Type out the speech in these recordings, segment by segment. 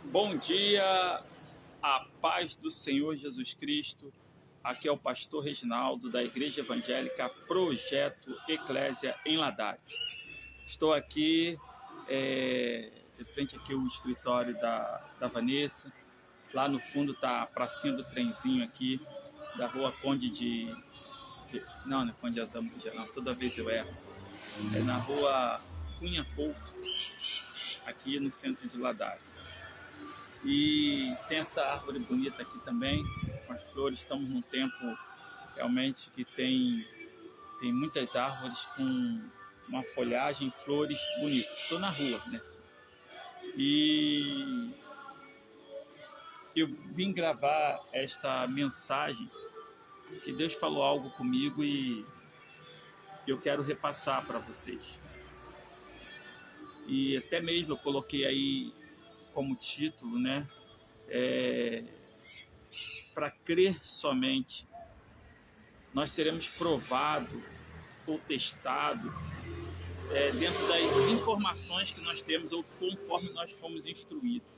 Bom dia, a paz do Senhor Jesus Cristo. Aqui é o pastor Reginaldo da Igreja Evangélica Projeto Eclésia em Ladares. Estou aqui de frente aqui ao escritório da Vanessa. Lá no fundo está a pracinha do trenzinho aqui da rua Conde não é Conde de Azambuja, não, toda vez eu erro. É na rua Cunha Couto, aqui no centro de Ladares. E tem essa árvore bonita aqui também, com as flores. Estamos num tempo realmente que tem muitas árvores com uma folhagem, flores bonitas. Estou na rua, né? E eu vim gravar esta mensagem que Deus falou algo comigo e eu quero repassar para vocês. E até mesmo eu coloquei aí como título, né? Para crer somente, nós seremos provados ou testados dentro das informações que nós temos ou conforme nós fomos instruídos.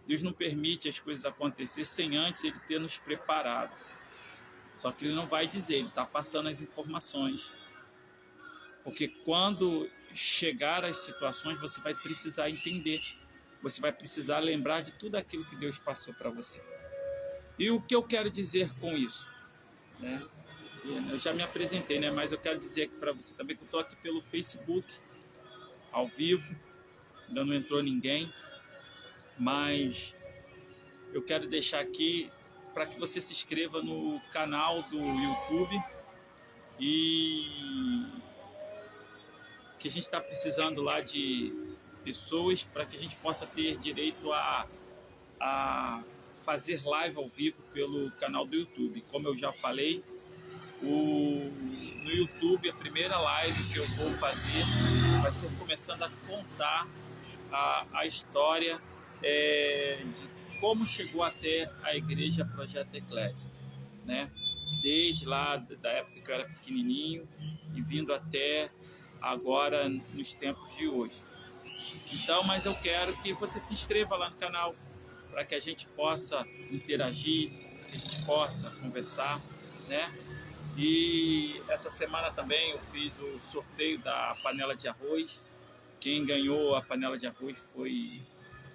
Deus não permite as coisas acontecer sem antes Ele ter nos preparado. Só que Ele não vai dizer, Ele está passando as informações. Porque quando chegar às situações, você vai precisar entender. Você vai precisar lembrar de tudo aquilo que Deus passou para você. E o que eu quero dizer com isso? Né? Eu já me apresentei, né? Mas eu quero dizer para você também que eu estou aqui pelo Facebook, ao vivo. Ainda não entrou ninguém. Mas eu quero deixar aqui para que você se inscreva no canal do YouTube. E que a gente está precisando lá de pessoas para que a gente possa ter direito a fazer live ao vivo pelo canal do YouTube. Como eu já falei, no YouTube a primeira live que eu vou fazer vai ser começando a contar a história de como chegou até a Igreja Projeto Eclésia, né? Desde lá da época que eu era pequenininho e vindo até agora nos tempos de hoje. Então, mas eu quero que você se inscreva lá no canal para que a gente possa interagir, que a gente possa conversar, né? E essa semana também eu fiz o sorteio da panela de arroz. Quem ganhou a panela de arroz foi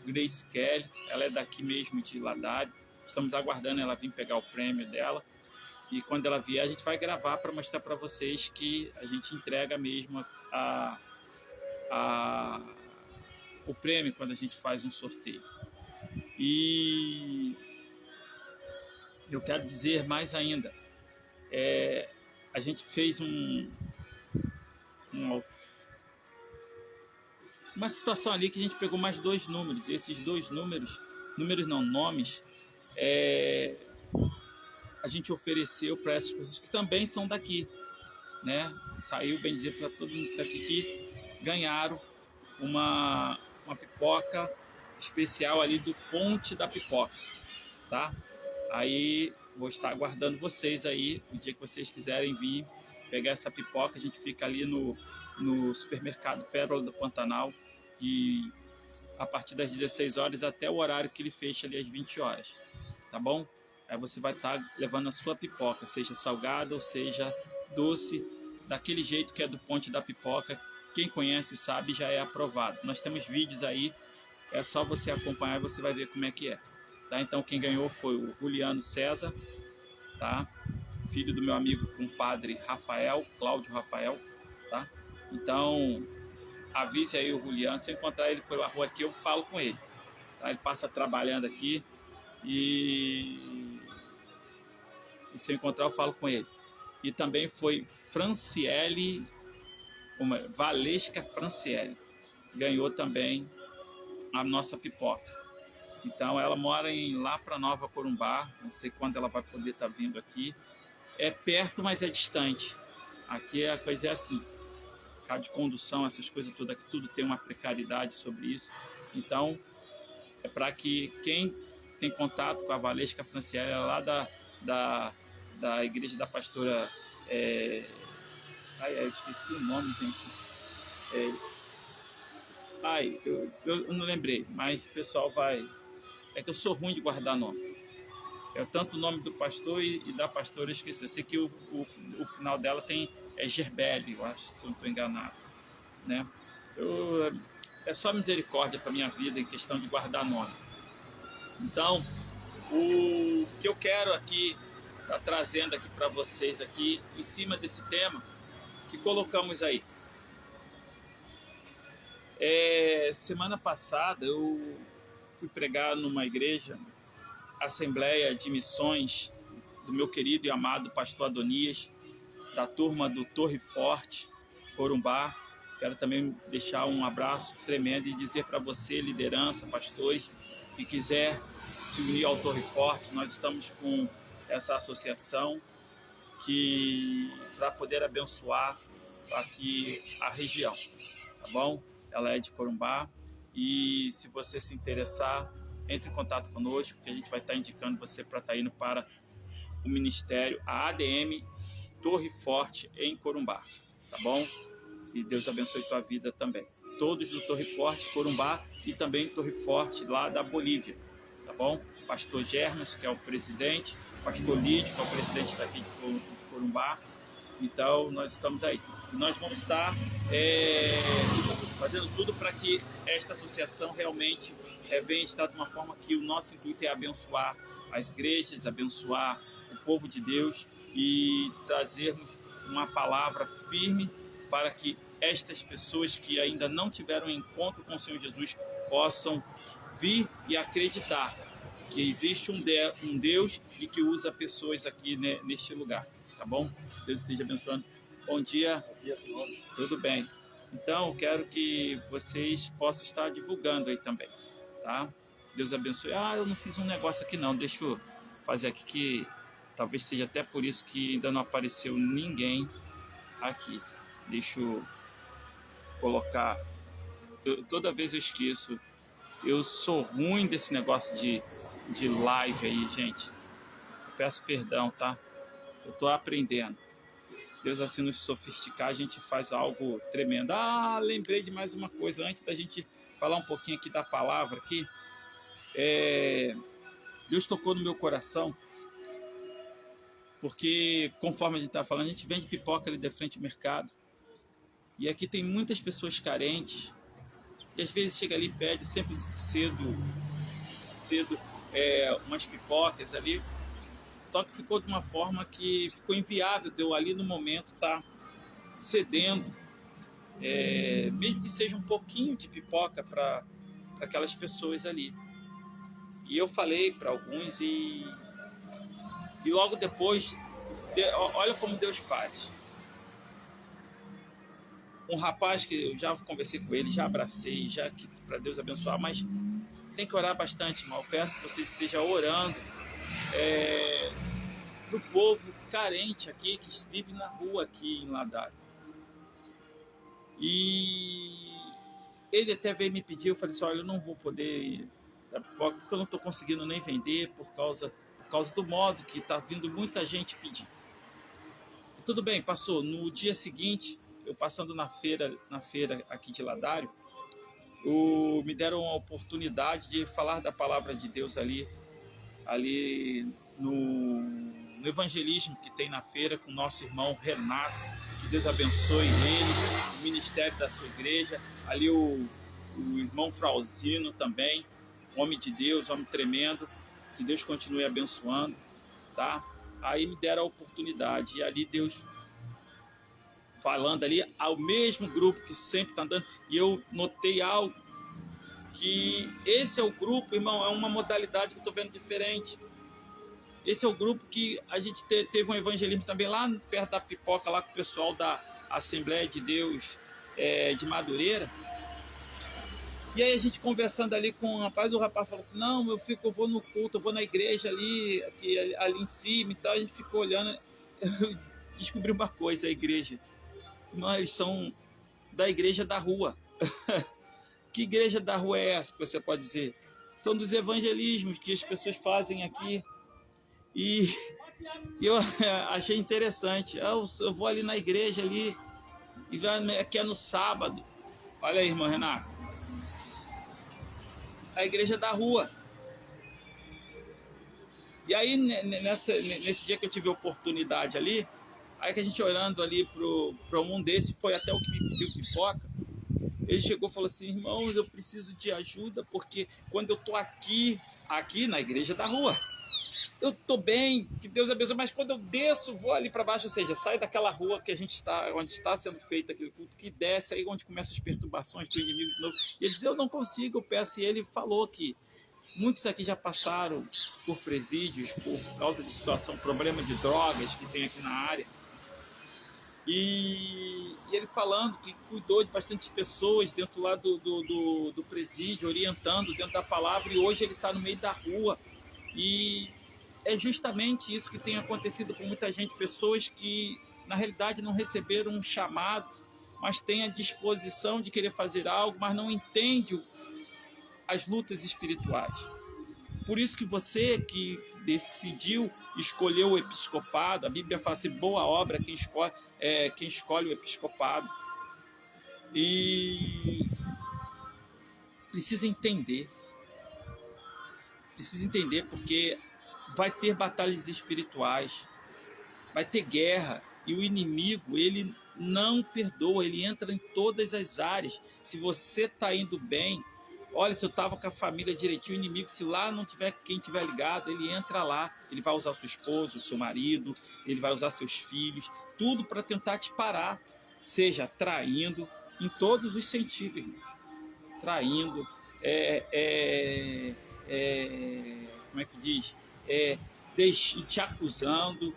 Grace Kelly, ela é daqui mesmo de Ladares. Estamos aguardando ela vir pegar o prêmio dela. E quando ela vier, a gente vai gravar para mostrar para vocês que a gente entrega mesmo o prêmio quando a gente faz um sorteio. E eu quero dizer mais ainda, a gente fez uma situação ali que a gente pegou mais dois números. E esses dois nomes, a gente ofereceu para essas pessoas que também são daqui, né? Saiu, bem dizer, para todo mundo que está aqui, que ganharam uma pipoca especial ali do Ponte da Pipoca, tá? Aí vou estar aguardando vocês aí, no dia que vocês quiserem vir pegar essa pipoca. A gente fica ali no supermercado Pérola do Pantanal, e a partir das 16 horas até o horário que ele fecha ali às 20 horas, tá bom? Aí você vai estar levando a sua pipoca, seja salgada ou seja doce, daquele jeito que é do Ponte da Pipoca. Quem conhece sabe, já é aprovado. Nós temos vídeos aí, é só você acompanhar e você vai ver como é que é. Tá? Então quem ganhou foi o Juliano César, tá? Filho do meu amigo compadre Rafael, Cláudio Rafael, tá? Então avise aí o Juliano, se eu encontrar ele pela rua aqui, eu falo com ele, tá? Ele passa trabalhando aqui e se eu encontrar eu falo com ele. E também foi Franciele, Valesca Franciele, ganhou também a nossa pipoca. Então ela mora lá para Nova Corumbá, não sei quando ela vai poder estar vindo aqui. É perto, mas é distante. Aqui a coisa é assim, carro de condução, essas coisas todas, aqui tudo tem uma precariedade sobre isso. Então é para que quem tem contato com a Valesca Franciele, lá da igreja da pastora eu esqueci o nome, gente. Eu não lembrei, mas o pessoal vai É que eu sou ruim de guardar nome. É tanto o nome do pastor e da pastora, eu esqueci. Eu sei que o final dela é Gerbele, eu acho, se eu não estou enganado, né? É só misericórdia para minha vida em questão de guardar nome. Então, o que eu quero aqui, tá trazendo aqui para vocês aqui, em cima desse tema que colocamos aí. Semana passada eu fui pregar numa igreja, Assembleia de Missões, do meu querido e amado pastor Adonias, da turma do Torre Forte, Corumbá. Quero também deixar um abraço tremendo e dizer para você, liderança, pastores, que quiser se unir ao Torre Forte, nós estamos com essa associação para poder abençoar aqui a região, tá bom? Ela é de Corumbá e se você se interessar, entre em contato conosco, que a gente vai estar indicando você para estar indo para o ministério, a ADM Torre Forte em Corumbá, tá bom? Que Deus abençoe tua vida também. Todos do Torre Forte, Corumbá e também Torre Forte lá da Bolívia, tá bom? Pastor Germas, que é o presidente, pastor Lídio, que é o presidente daqui de Corumbá. Então, nós estamos aí. Nós vamos estar fazendo tudo para que esta associação realmente venha estar de uma forma que o nosso intuito é abençoar as igrejas, abençoar o povo de Deus e trazermos uma palavra firme para que estas pessoas que ainda não tiveram encontro com o Senhor Jesus possam vir e acreditar que existe um Deus e que usa pessoas aqui neste lugar, tá bom? Deus esteja abençoando. Bom dia. Bom dia a todos. Tudo bem. Então, quero que vocês possam estar divulgando aí também, tá? Deus abençoe. Eu não fiz um negócio aqui não, deixa eu fazer aqui que talvez seja até por isso que ainda não apareceu ninguém aqui. Deixa eu colocar. Toda vez eu esqueço. Eu sou ruim desse negócio de live aí, gente. Peço perdão, tá? Eu tô aprendendo. Deus assim nos sofisticar, a gente faz algo tremendo. Lembrei de mais uma coisa. Antes da gente falar um pouquinho aqui da palavra aqui. Deus tocou no meu coração. Porque, conforme a gente tá falando, a gente vende pipoca ali de frente ao mercado. E aqui tem muitas pessoas carentes. E às vezes chega ali e pede sempre cedo umas pipocas ali. Só que ficou de uma forma que ficou inviável de eu ali no momento estar cedendo, mesmo que seja um pouquinho de pipoca para aquelas pessoas ali. E eu falei para alguns e logo depois, olha como Deus faz. Um rapaz que eu já conversei com ele, já abracei, já que para Deus abençoar, mas tem que orar bastante, irmão. Eu peço que você esteja orando para o povo carente aqui, que vive na rua aqui em Ladário. E ele até veio me pedir, eu falei assim, olha, eu não vou poder dar pipoca, porque eu não estou conseguindo nem vender por causa do modo que está vindo muita gente pedir. Tudo bem, passou. No dia seguinte, eu passando na feira aqui de Ladário, me deram a oportunidade de falar da palavra de Deus ali no evangelismo que tem na feira com o nosso irmão Renato, que Deus abençoe ele, o ministério da sua igreja, ali o irmão Frauzino também, homem de Deus, homem tremendo, que Deus continue abençoando, tá? Aí me deram a oportunidade, e ali Deus falando ali ao mesmo grupo que sempre está andando, e eu notei algo, que esse é o grupo, irmão, é uma modalidade que eu estou vendo diferente. Esse é o grupo que a gente teve um evangelismo também lá perto da pipoca, lá com o pessoal da Assembleia de Deus de Madureira. E aí a gente conversando ali com o rapaz falou assim, não, eu vou no culto, eu vou na igreja ali em cima e tal. A gente ficou olhando, eu descobri uma coisa, a igreja. Eles são da igreja da rua. Que igreja da rua é essa que você pode dizer? São dos evangelismos que as pessoas fazem aqui. E eu achei interessante. Eu vou ali na igreja ali, e aqui é no sábado. Olha aí, irmão Renato. A igreja da rua. E aí, nesse dia que eu tive a oportunidade ali, aí que a gente olhando ali para um desse, foi até o que me pediu pipoca. Ele chegou e falou assim: irmãos, eu preciso de ajuda, porque quando eu tô aqui na igreja da rua, eu tô bem, que Deus abençoe, mas quando eu desço, vou ali para baixo, ou seja, sai daquela rua que a gente está, onde está sendo feito aquele culto, que desce aí onde começam as perturbações do inimigo de novo. E ele diz: eu não consigo, eu peço. E ele falou que muitos aqui já passaram por presídios por causa de situação, problema de drogas que tem aqui na área. E ele falando que cuidou de bastante pessoas dentro lá do presídio, orientando dentro da palavra, e hoje ele está no meio da rua. E é justamente isso que tem acontecido com muita gente, pessoas que na realidade não receberam um chamado, mas têm a disposição de querer fazer algo, mas não entendem as lutas espirituais. Por isso que você que decidiu escolher o episcopado, a Bíblia fala assim: boa obra quem escolhe o episcopado. E precisa entender porque vai ter batalhas espirituais, vai ter guerra, e o inimigo, ele não perdoa, ele entra em todas as áreas. Se você está indo bem, olha, se eu estava com a família direitinho, o inimigo, se lá não tiver quem tiver ligado, ele entra lá, ele vai usar sua esposa, o seu marido, ele vai usar seus filhos, tudo para tentar te parar, seja traindo, em todos os sentidos, traindo, como é que diz? Te acusando,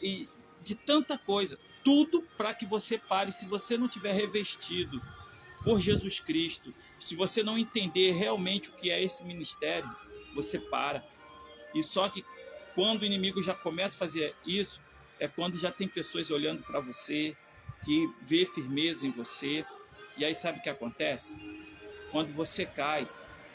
e de tanta coisa, tudo para que você pare. Se você não tiver revestido por Jesus Cristo, se você não entender realmente o que é esse ministério, você para. E só que quando o inimigo já começa a fazer isso, é quando já tem pessoas olhando para você, que vê firmeza em você, e aí sabe o que acontece? Quando você cai,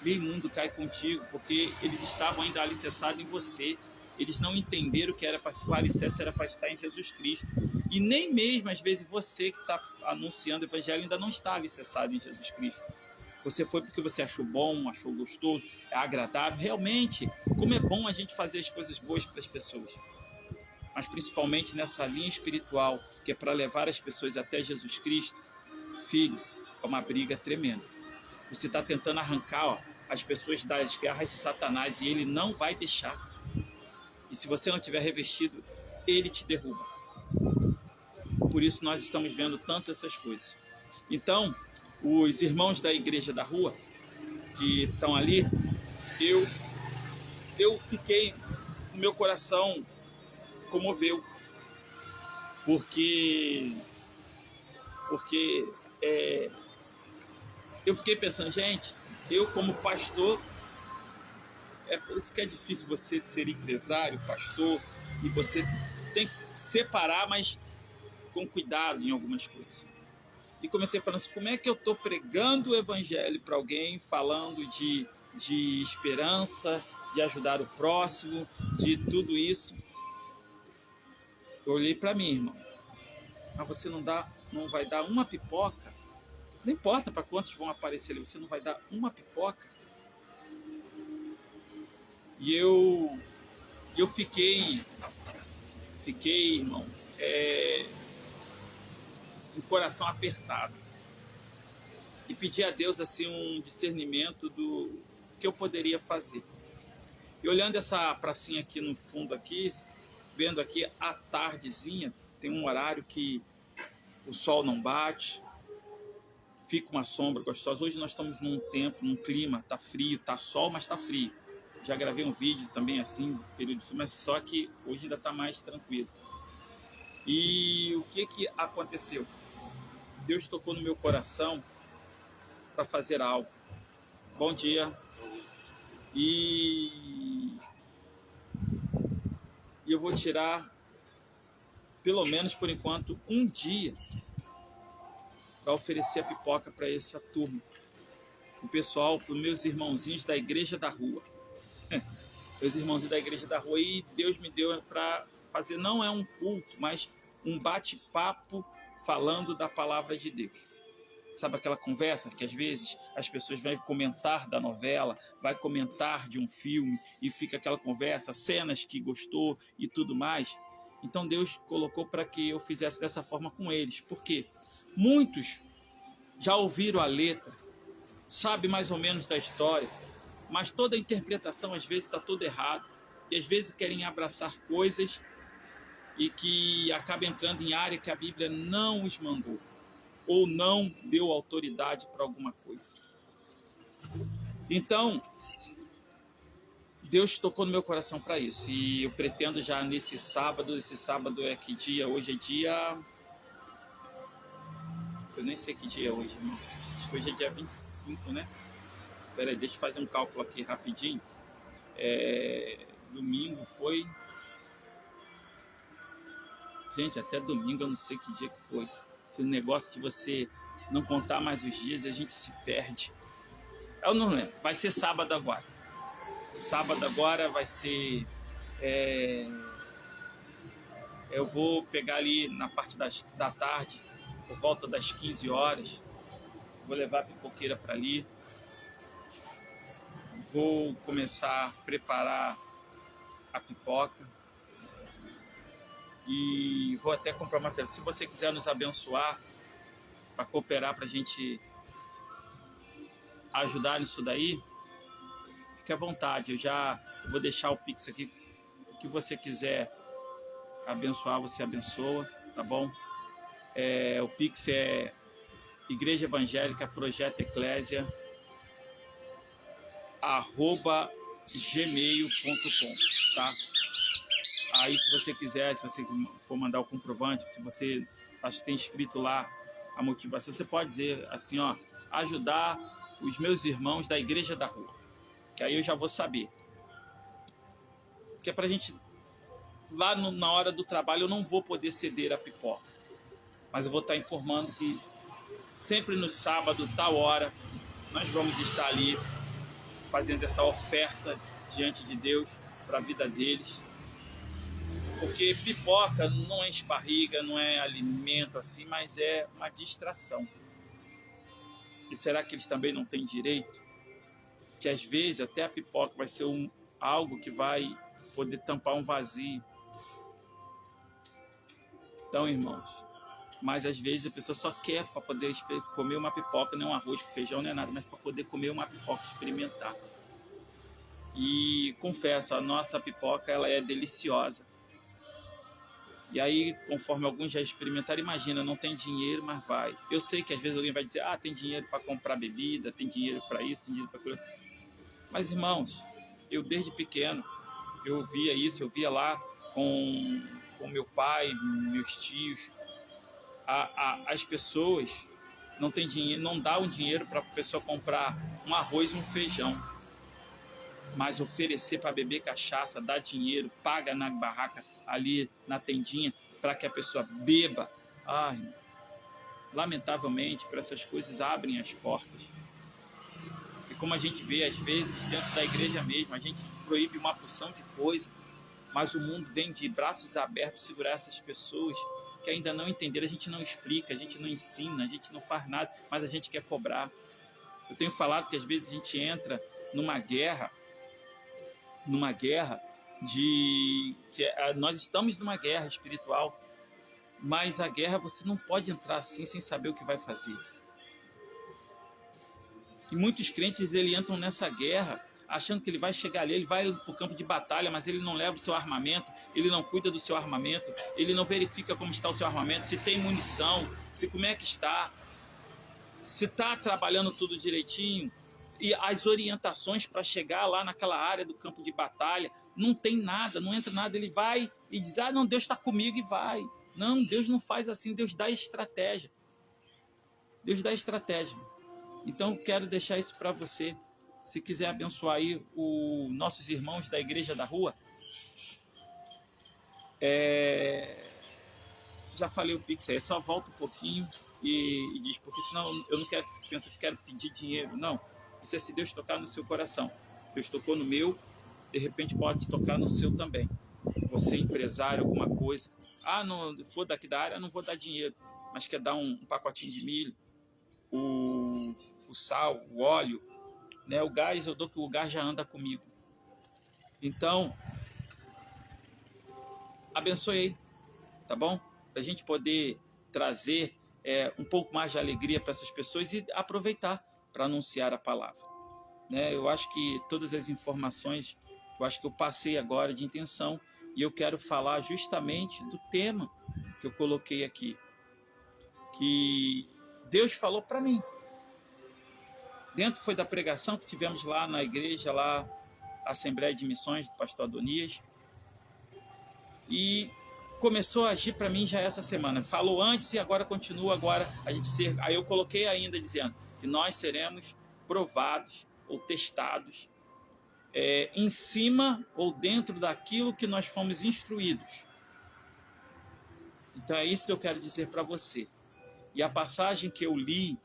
meio mundo cai contigo, porque eles estavam ainda alicerçados em você. Eles não entenderam que era o alicerce era para estar em Jesus Cristo. E nem mesmo, às vezes, você que está anunciando o evangelho ainda não está alicerçado em Jesus Cristo. Você foi porque você achou bom, achou gostoso, é agradável. Realmente, como é bom a gente fazer as coisas boas para as pessoas. Mas principalmente nessa linha espiritual, que é para levar as pessoas até Jesus Cristo, filho, é uma briga tremenda. Você está tentando arrancar as pessoas das garras de Satanás, e ele não vai deixar. E se você não tiver revestido, ele te derruba. Por isso nós estamos vendo tantas essas coisas. Então, os irmãos da igreja da rua, que estão ali, eu fiquei, o meu coração comoveu, porque eu fiquei pensando, gente, eu como pastor, por isso que é difícil você ser empresário, pastor, e você tem que separar, mas com cuidado em algumas coisas. E comecei falando assim: como é que eu estou pregando o evangelho para alguém, falando de esperança, de ajudar o próximo, de tudo isso? Eu olhei para mim, irmão, mas você não vai dar uma pipoca? Não importa para quantos vão aparecer ali, você não vai dar uma pipoca? E eu fiquei, irmão, com o coração apertado, e pedi a Deus assim um discernimento do que eu poderia fazer. E olhando essa pracinha aqui no fundo aqui, vendo aqui a tardezinha, tem um horário que o sol não bate, fica uma sombra gostosa. Hoje nós estamos num tempo, num clima, tá frio, tá sol, mas tá frio. Já gravei um vídeo também assim, período de frio, mas só que hoje ainda tá mais tranquilo. E o que aconteceu? Deus tocou no meu coração para fazer algo. Bom dia. E eu vou tirar, pelo menos por enquanto, um dia para oferecer a pipoca para essa turma. O pessoal, para os meus irmãozinhos da igreja da rua. Meus irmãozinhos da igreja da rua. E Deus me deu para fazer, não um culto, mas um bate-papo falando da palavra de Deus. Sabe aquela conversa que às vezes as pessoas vão comentar da novela, vai comentar de um filme e fica aquela conversa, cenas que gostou e tudo mais? Então Deus colocou para que eu fizesse dessa forma com eles. Porque muitos já ouviram a letra, sabem mais ou menos da história, mas toda a interpretação às vezes está toda errada. E às vezes querem abraçar coisas e que acabam entrando em área que a Bíblia não os mandou, ou não deu autoridade para alguma coisa. Então, Deus tocou no meu coração para isso. E eu pretendo já nesse sábado, esse sábado é que dia? Hoje é dia... Eu nem sei que dia é hoje, irmão. Acho que hoje é dia 25, né? Espera aí, deixa eu fazer um cálculo aqui rapidinho. Domingo foi... Gente, até domingo eu não sei que dia que foi. Esse negócio de você não contar mais os dias, a gente se perde. Eu não lembro. Vai ser sábado agora. Sábado agora vai ser... Eu vou pegar ali na parte da tarde, por volta das 15 horas. Vou levar a pipoqueira para ali. Vou começar a preparar a pipoca. E vou até comprar material. Se você quiser nos abençoar, para cooperar, para a gente ajudar nisso daí, fique à vontade. Eu vou deixar o Pix aqui. O que você quiser abençoar, você abençoa, tá bom? O Pix é Igreja Evangélica Projeto Eclésia @gmail.com, tá? Aí se você quiser, se você for mandar o comprovante, se você acho que tem escrito lá a motivação, você pode dizer assim, ó, ajudar os meus irmãos da Igreja da Rua, que aí eu já vou saber. Porque é pra gente, lá na hora do trabalho eu não vou poder ceder a pipoca, mas eu vou estar informando que sempre no sábado, tal hora, nós vamos estar ali fazendo essa oferta diante de Deus para a vida deles. Porque pipoca não é esparriga, não é alimento assim, mas é uma distração. E será que eles também não têm direito? Que às vezes até a pipoca vai ser algo que vai poder tampar um vazio. Então, irmãos, mas às vezes a pessoa só quer para poder comer uma pipoca, não um arroz com feijão, não é nada, mas para poder comer uma pipoca, experimentar. E confesso, a nossa pipoca ela é deliciosa. E aí, conforme alguns já experimentaram, imagina, não tem dinheiro, mas vai. Eu sei que às vezes alguém vai dizer, tem dinheiro para comprar bebida, tem dinheiro para isso, tem dinheiro para aquilo. Mas, irmãos, eu desde pequeno, eu via isso, eu via lá com meu pai, meus tios. As pessoas não têm dinheiro, não dão o dinheiro para a pessoa comprar um arroz e um feijão. Mas oferecer para beber cachaça, dar dinheiro, paga na barraca ali na tendinha para que a pessoa beba. Lamentavelmente, para essas coisas abrem as portas. E como a gente vê, às vezes, dentro da igreja mesmo, a gente proíbe uma porção de coisa, mas o mundo vem de braços abertos segurar essas pessoas que ainda não entenderam. A gente não explica, a gente não ensina, a gente não faz nada, mas a gente quer cobrar. Eu tenho falado que às vezes a gente entra numa guerra nós estamos numa guerra espiritual, mas a guerra você não pode entrar assim sem saber o que vai fazer. E muitos crentes entram nessa guerra achando que ele vai chegar ali, ele vai para o campo de batalha, mas ele não leva o seu armamento, ele não cuida do seu armamento, ele não verifica como está o seu armamento, se tem munição, como é que está, se está trabalhando tudo direitinho. E as orientações para chegar lá naquela área do campo de batalha, não tem nada, não entra nada, ele vai e diz, não, Deus está comigo e vai. Não, Deus não faz assim, Deus dá estratégia. Deus dá estratégia. Então, quero deixar isso para você. Se quiser abençoar aí os nossos irmãos da Igreja da Rua, já falei o Pix aí, só volta um pouquinho e diz, porque senão eu não quero pensar que quero pedir dinheiro, não. Isso é se Deus tocar no seu coração. Deus tocou no meu, de repente pode tocar no seu também. Você empresário, alguma coisa. Não for daqui da área, não vou dar dinheiro, mas quer dar um pacotinho de milho, o sal, o óleo, né? O gás, eu dou que o gás já anda comigo. Então, abençoe aí, tá bom? Para a gente poder trazer um pouco mais de alegria para essas pessoas e aproveitar para anunciar a palavra, né? Eu acho que todas as informações, eu acho que eu passei agora de intenção, e eu quero falar justamente do tema que eu coloquei aqui, que Deus falou para mim. Dentro foi da pregação que tivemos lá na igreja, lá, Assembleia de Missões do pastor Adonias, e começou a agir para mim já essa semana. Falou antes e agora continua agora a gente ser. Aí eu coloquei ainda dizendo que nós seremos provados ou testados em cima ou dentro daquilo que nós fomos instruídos. Então é isso que eu quero dizer para você. E a passagem que eu li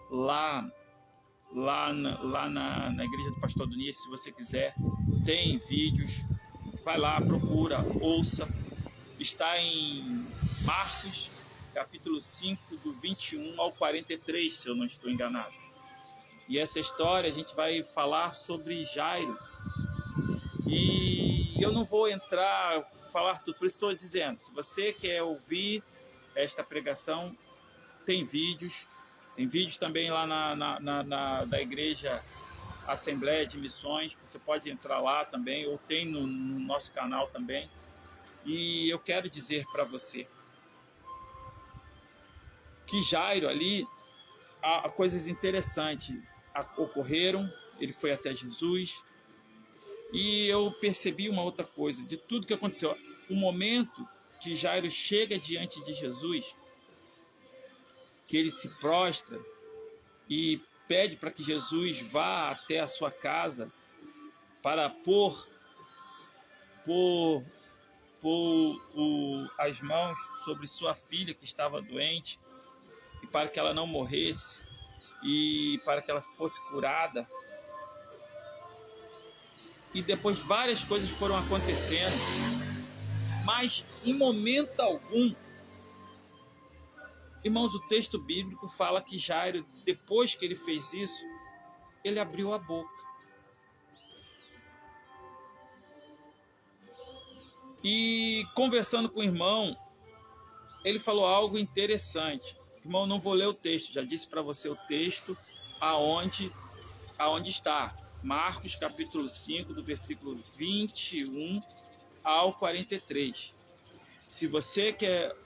lá na igreja do pastor Adonias, se você quiser, tem vídeos, vai lá, procura, ouça. Está em Marcos, capítulo 5, do 21 ao 43, se eu não estou enganado. E essa história a gente vai falar sobre Jairo. E eu não vou falar tudo, por isso estou dizendo, se você quer ouvir esta pregação, tem vídeos também lá da igreja Assembleia de Missões, você pode entrar lá também, ou tem no nosso canal também. E eu quero dizer para você que Jairo ali, há coisas interessantes ocorreram, ele foi até Jesus, e eu percebi uma outra coisa, de tudo que aconteceu. O momento que Jairo chega diante de Jesus, que ele se prostra e pede para que Jesus vá até a sua casa para pôr as mãos sobre sua filha que estava doente, e para que ela não morresse e para que ela fosse curada. E depois várias coisas foram acontecendo, mas em momento algum, irmãos, o texto bíblico fala que Jairo, depois que ele fez isso, ele abriu a boca. E conversando com o irmão, ele falou algo interessante. Irmão, não vou ler o texto, já disse para você o texto aonde está. Marcos capítulo 5, do versículo 21 ao 43. Se você quer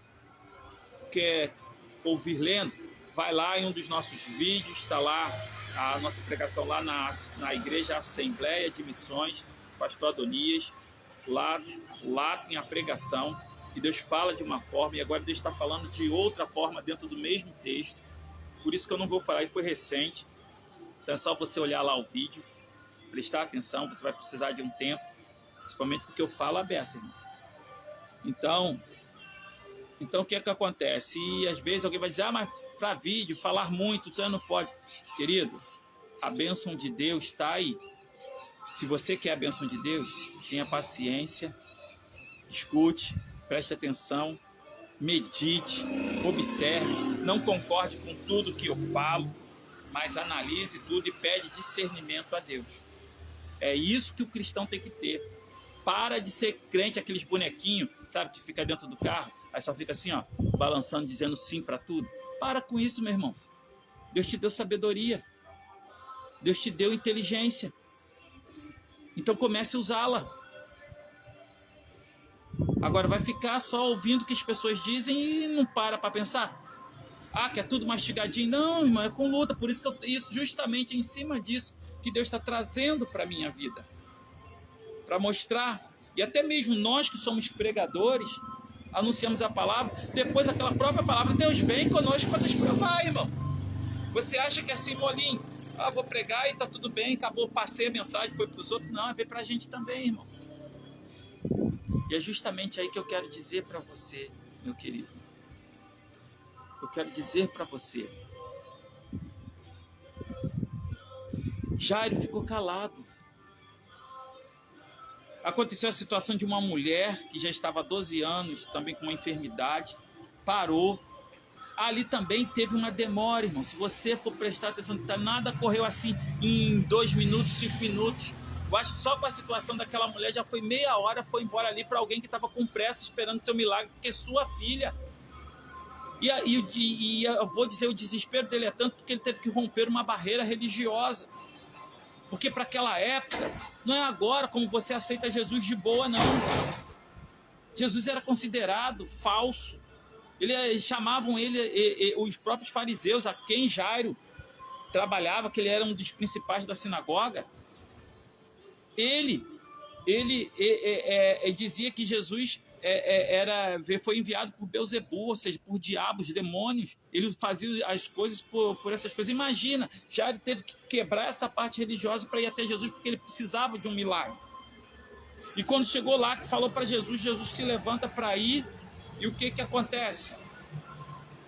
ouvir lendo, vai lá em um dos nossos vídeos, está lá a nossa pregação lá na igreja Assembleia de Missões, pastor Adonias. Lá tem a pregação, que Deus fala de uma forma e agora Deus está falando de outra forma dentro do mesmo texto. Por isso que eu não vou falar, e foi recente. Então é só você olhar lá o vídeo, prestar atenção, você vai precisar de um tempo, principalmente porque eu falo a beça, irmão. Então o que é que acontece? E às vezes alguém vai dizer, mas para vídeo, falar muito, você não pode. Querido, a bênção de Deus está aí. Se você quer a bênção de Deus, tenha paciência, escute, preste atenção, medite, observe, não concorde com tudo que eu falo, mas analise tudo e pede discernimento a Deus. É isso que o cristão tem que ter. Para de ser crente, aqueles bonequinhos, sabe, que fica dentro do carro, aí só fica assim, ó, balançando, dizendo sim para tudo. Para com isso, meu irmão. Deus te deu sabedoria. Deus te deu inteligência. Então comece a usá-la. Agora vai ficar só ouvindo o que as pessoas dizem e não para pensar. Ah, que é tudo mastigadinho. Não, irmão, é com luta. Por isso que isso justamente em cima disso que Deus está trazendo para a minha vida. Para mostrar. E até mesmo nós que somos pregadores, anunciamos a palavra, depois aquela própria palavra, Deus vem conosco para nos provar, irmão. Você acha que é assim, molinho? Ah, vou pregar e tá tudo bem, acabou, passei a mensagem, foi para os outros. Não, veio para a gente também, irmão. E é justamente aí que eu quero dizer para você, meu querido. Eu quero dizer para você. Jairo ficou calado. Aconteceu a situação de uma mulher que já estava há 12 anos, também com uma enfermidade, parou ali também teve uma demora, irmão. Se você for prestar atenção, nada correu assim em 2 minutos, 5 minutos. Eu acho que só com a situação daquela mulher já foi meia hora, foi embora ali para alguém que estava com pressa esperando seu milagre, porque sua filha. E eu vou dizer, o desespero dele é tanto porque ele teve que romper uma barreira religiosa. Porque para aquela época, não é agora como você aceita Jesus de boa, não. Jesus era considerado falso. Eles chamavam ele, os próprios fariseus, a quem Jairo trabalhava, que ele era um dos principais da sinagoga. Ele dizia que Jesus foi enviado por Beelzebul, ou seja, por diabos, demônios. Ele fazia as coisas por essas coisas. Imagina, Jairo teve que quebrar essa parte religiosa para ir até Jesus, porque ele precisava de um milagre. E quando chegou lá, que falou para Jesus, Jesus se levanta para ir, e o que acontece?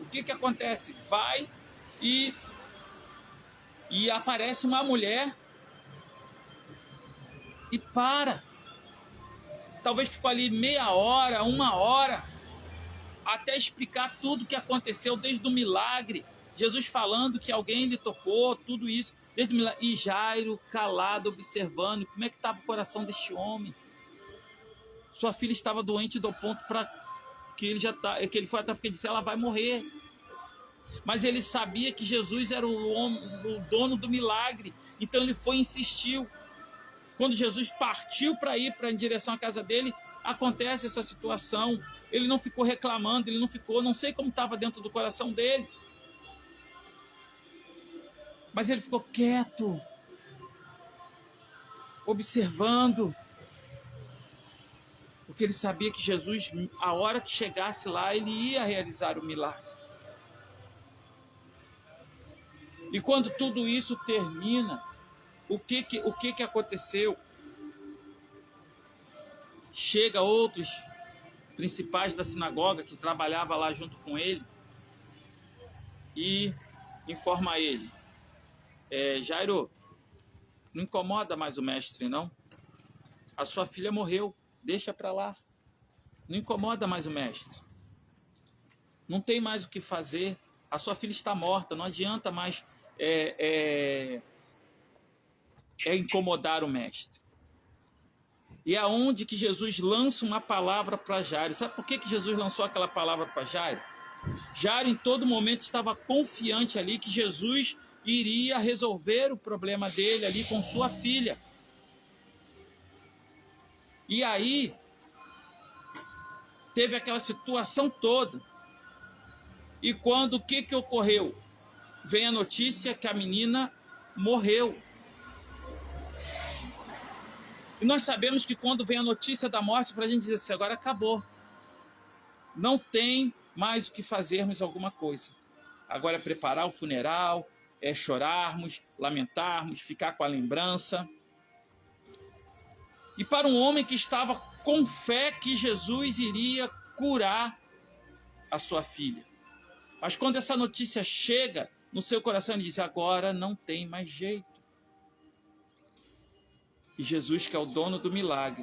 O que acontece? Vai e aparece uma mulher e para. Talvez ficou ali meia hora, 1 hora, até explicar tudo o que aconteceu, desde o milagre, Jesus falando que alguém lhe tocou, tudo isso, desde o milagre, e Jairo calado, observando como é que estava o coração deste homem. Sua filha estava doente do ponto para que ele foi até porque disse, ela vai morrer. Mas ele sabia que Jesus era o dono do milagre, então ele foi e insistiu. Quando Jesus partiu para ir em direção à casa dele, acontece essa situação. Ele não ficou reclamando, ele não ficou, não sei como estava dentro do coração dele. Mas ele ficou quieto, observando. Porque ele sabia que Jesus, a hora que chegasse lá, ele ia realizar o milagre. E quando tudo isso termina, o que aconteceu? Chega outros principais da sinagoga que trabalhava lá junto com ele e informa ele: Jairo, não incomoda mais o mestre, não? A sua filha morreu, deixa para lá. Não incomoda mais o mestre. Não tem mais o que fazer. A sua filha está morta, não adianta mais incomodar o mestre. E é onde que Jesus lança uma palavra para Jairo. Sabe por que Jesus lançou aquela palavra para Jairo? Jairo em todo momento estava confiante ali que Jesus iria resolver o problema dele ali com sua filha. E aí teve aquela situação toda. E quando o que ocorreu? Vem a notícia que a menina morreu. E nós sabemos que quando vem a notícia da morte, para a gente dizer assim, agora acabou. Não tem mais o que fazermos alguma coisa. Agora é preparar o funeral, é chorarmos, lamentarmos, ficar com a lembrança. E para um homem que estava com fé que Jesus iria curar a sua filha. Mas quando essa notícia chega no seu coração, ele diz, agora não tem mais jeito. E Jesus, que é o dono do milagre,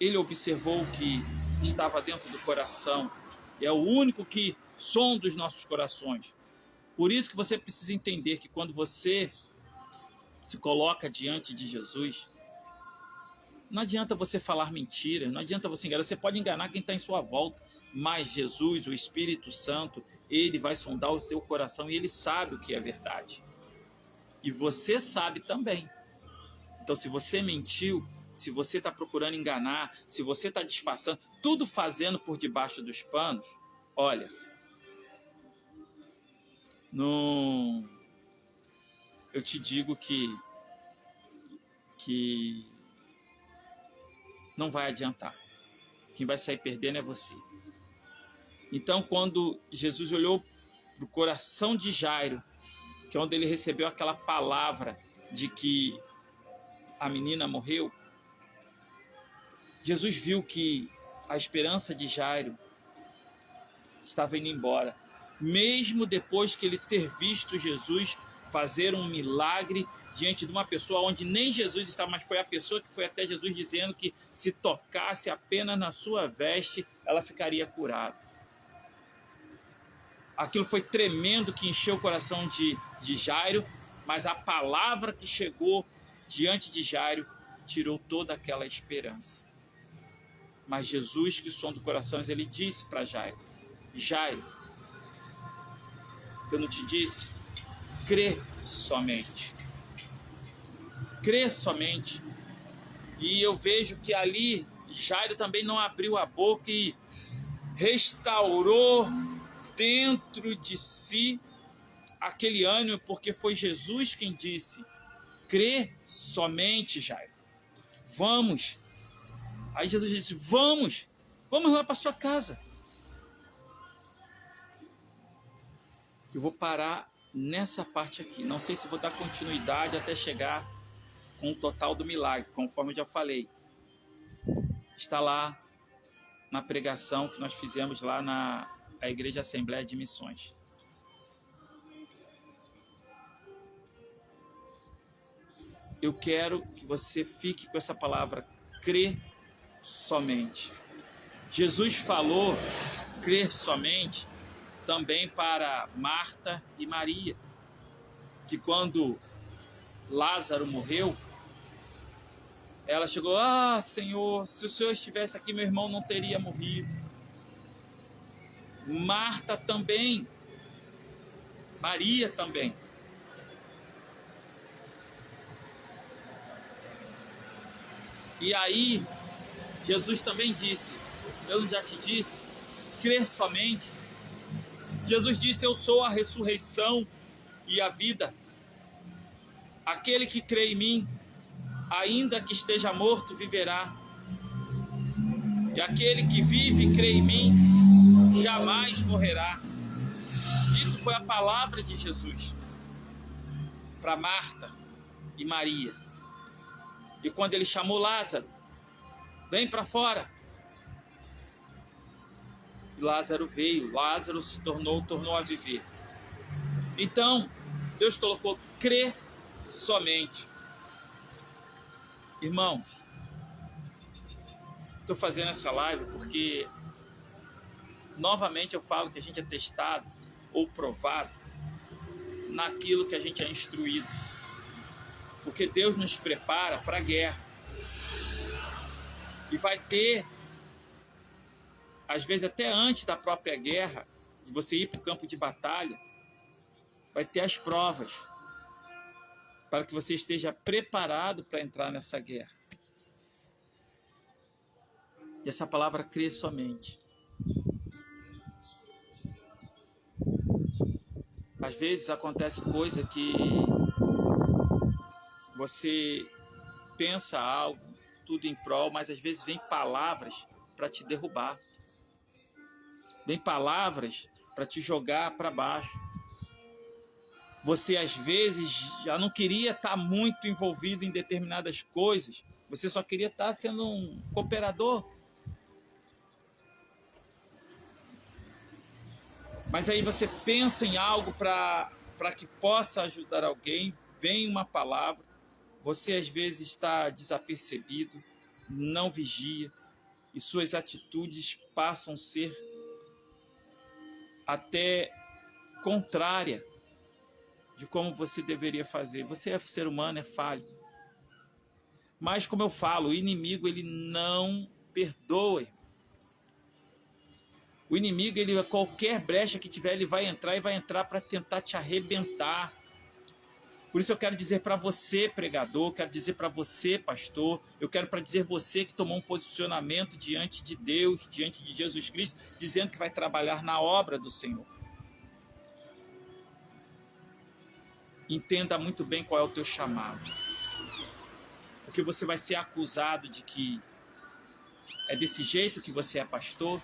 ele observou o que estava dentro do coração. É o único que sonda os nossos corações. Por isso que você precisa entender que quando você se coloca diante de Jesus, não adianta você falar mentira, não adianta você enganar. Você pode enganar quem está em sua volta, mas Jesus, o Espírito Santo, ele vai sondar o teu coração e ele sabe o que é verdade. E você sabe também. Então, se você mentiu, se você está procurando enganar, se você está disfarçando, tudo fazendo por debaixo dos panos, olha, eu te digo que não vai adiantar. Quem vai sair perdendo é você. Então, quando Jesus olhou para o coração de Jairo, que é onde ele recebeu aquela palavra de que a menina morreu, Jesus viu que a esperança de Jairo estava indo embora, mesmo depois que ele ter visto Jesus fazer um milagre diante de uma pessoa onde nem Jesus estava, mas foi a pessoa que foi até Jesus dizendo que se tocasse apenas na sua veste, ela ficaria curada. Aquilo foi tremendo que encheu o coração de Jairo, mas a palavra que chegou diante de Jairo tirou toda aquela esperança. Mas Jesus, que sonda corações, ele disse para Jairo: Jairo, eu não te disse? Crê somente. Crê somente. E eu vejo que ali Jairo também não abriu a boca e restaurou dentro de si aquele ânimo, porque foi Jesus quem disse: crê somente, Jairo. Vamos. Aí Jesus disse: vamos lá para sua casa. Eu vou parar nessa parte aqui. Não sei se vou dar continuidade até chegar com o total do milagre, conforme eu já falei. Está lá na pregação que nós fizemos lá na Igreja Assembleia de Missões. Eu quero que você fique com essa palavra: crê somente. Jesus falou crer somente também para Marta e Maria, que quando Lázaro morreu, ela chegou: ah, Senhor, se o Senhor estivesse aqui, meu irmão não teria morrido. Marta também, Maria também. E aí, Jesus também disse: eu não já te disse, crer somente. Jesus disse: eu sou a ressurreição e a vida. Aquele que crê em mim, ainda que esteja morto, viverá. E aquele que vive e crê em mim, jamais morrerá. Isso foi a palavra de Jesus para Marta e Maria. E quando ele chamou Lázaro: vem para fora. E Lázaro veio, Lázaro se tornou a viver. Então, Deus colocou crer somente. Irmãos, estou fazendo essa live porque, novamente eu falo que a gente é testado ou provado naquilo que a gente é instruído. Porque Deus nos prepara para a guerra. E vai ter, às vezes até antes da própria guerra, de você ir para o campo de batalha, vai ter as provas, para que você esteja preparado para entrar nessa guerra. E essa palavra crê somente. Às vezes acontece coisa que você pensa algo, tudo em prol, mas às vezes vem palavras para te derrubar. Vem palavras para te jogar para baixo. Você às vezes já não queria estar muito envolvido em determinadas coisas. Você só queria estar sendo um cooperador. Mas aí você pensa em algo para que possa ajudar alguém, vem uma palavra, você às vezes está desapercebido, não vigia, e suas atitudes passam a ser até contrária de como você deveria fazer. Você é ser humano, é falho. Mas como eu falo, o inimigo ele não perdoa. O inimigo, ele, qualquer brecha que tiver, ele vai entrar e vai entrar para tentar te arrebentar. Por isso eu quero dizer para você, pregador, quero dizer para você, pastor, eu quero para dizer você que tomou um posicionamento diante de Deus, diante de Jesus Cristo, dizendo que vai trabalhar na obra do Senhor. Entenda muito bem qual é o teu chamado. Porque você vai ser acusado de que é desse jeito que você é pastor,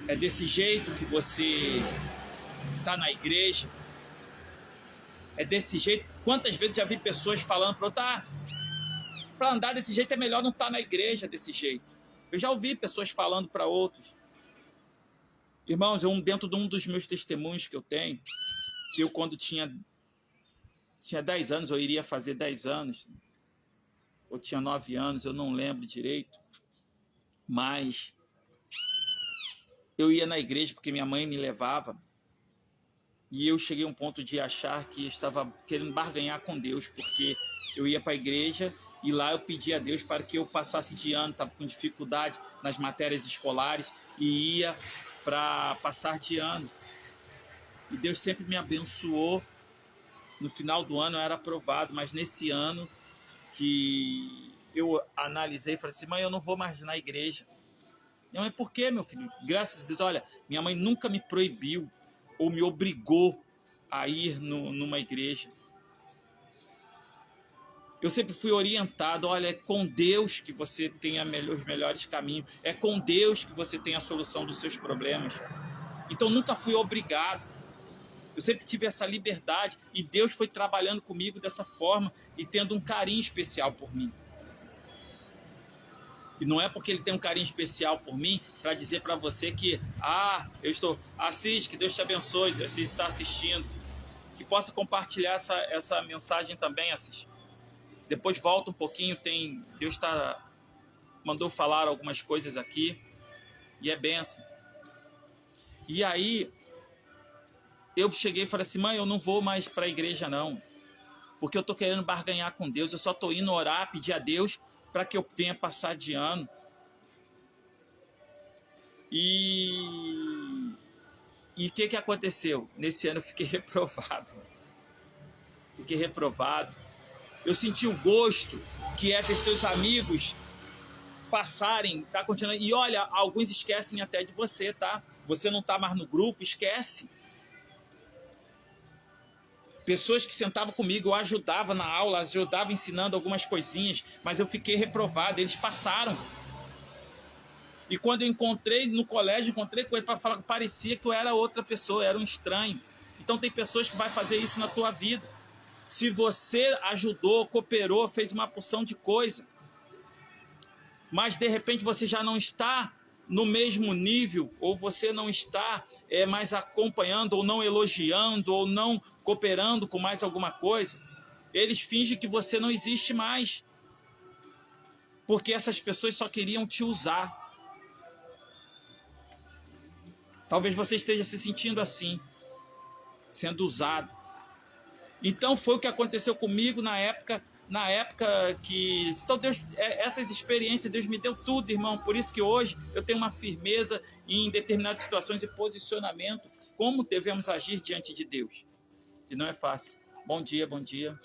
é desse jeito que você está na igreja, é desse jeito. Quantas vezes já vi pessoas falando para outro: para andar desse jeito é melhor não estar na igreja desse jeito. Eu já ouvi pessoas falando para outros. Irmãos, dentro de um dos meus testemunhos que eu tenho, que eu quando tinha 10 anos, eu iria fazer 10 anos, ou tinha 9 anos, eu não lembro direito, mas eu ia na igreja porque minha mãe me levava, e eu cheguei a um ponto de achar que eu estava querendo barganhar com Deus, porque eu ia para a igreja e lá eu pedia a Deus para que eu passasse de ano, estava com dificuldade nas matérias escolares e ia para passar de ano. E Deus sempre me abençoou. No final do ano eu era aprovado, mas nesse ano que eu analisei, falei assim: mãe, eu não vou mais na igreja. Minha mãe: por quê, meu filho? Graças a Deus, olha, minha mãe nunca me proibiu ou me obrigou a ir numa igreja. Eu sempre fui orientado: olha, é com Deus que você tem os melhores caminhos, é com Deus que você tem a solução dos seus problemas. Então nunca fui obrigado. Eu sempre tive essa liberdade e Deus foi trabalhando comigo dessa forma e tendo um carinho especial por mim. E não é porque Ele tem um carinho especial por mim para dizer para você que, assiste, que Deus te abençoe, você está assistindo, que possa compartilhar essa mensagem também, assiste. Depois volta um pouquinho, Deus mandou falar algumas coisas aqui e é bênção. E aí eu cheguei e falei assim: mãe, eu não vou mais para a igreja não, porque eu estou querendo barganhar com Deus, eu só estou indo orar, pedir a Deus para que eu venha passar de ano. E o que aconteceu? Nesse ano eu fiquei reprovado. Eu senti o gosto que é ter seus amigos passarem, tá continuando. E olha, alguns esquecem até de você, tá? Você não tá mais no grupo, esquece. Pessoas que sentavam comigo, eu ajudava na aula, ajudava ensinando algumas coisinhas, mas eu fiquei reprovado, eles passaram. E quando eu encontrei no colégio, encontrei com ele para falar, parecia que eu era outra pessoa, eu era um estranho. Então tem pessoas que vão fazer isso na tua vida. Se você ajudou, cooperou, fez uma porção de coisa, mas de repente você já não está no mesmo nível, ou você não está mais acompanhando, ou não elogiando, ou não cooperando com mais alguma coisa, eles fingem que você não existe mais, porque essas pessoas só queriam te usar. Talvez você esteja se sentindo assim, sendo usado. Então foi o que aconteceu comigo na época que... Então Deus, essas experiências, Deus me deu tudo, irmão. Por isso que hoje eu tenho uma firmeza em determinadas situações e posicionamento, como devemos agir diante de Deus. E não é fácil. Bom dia, bom dia.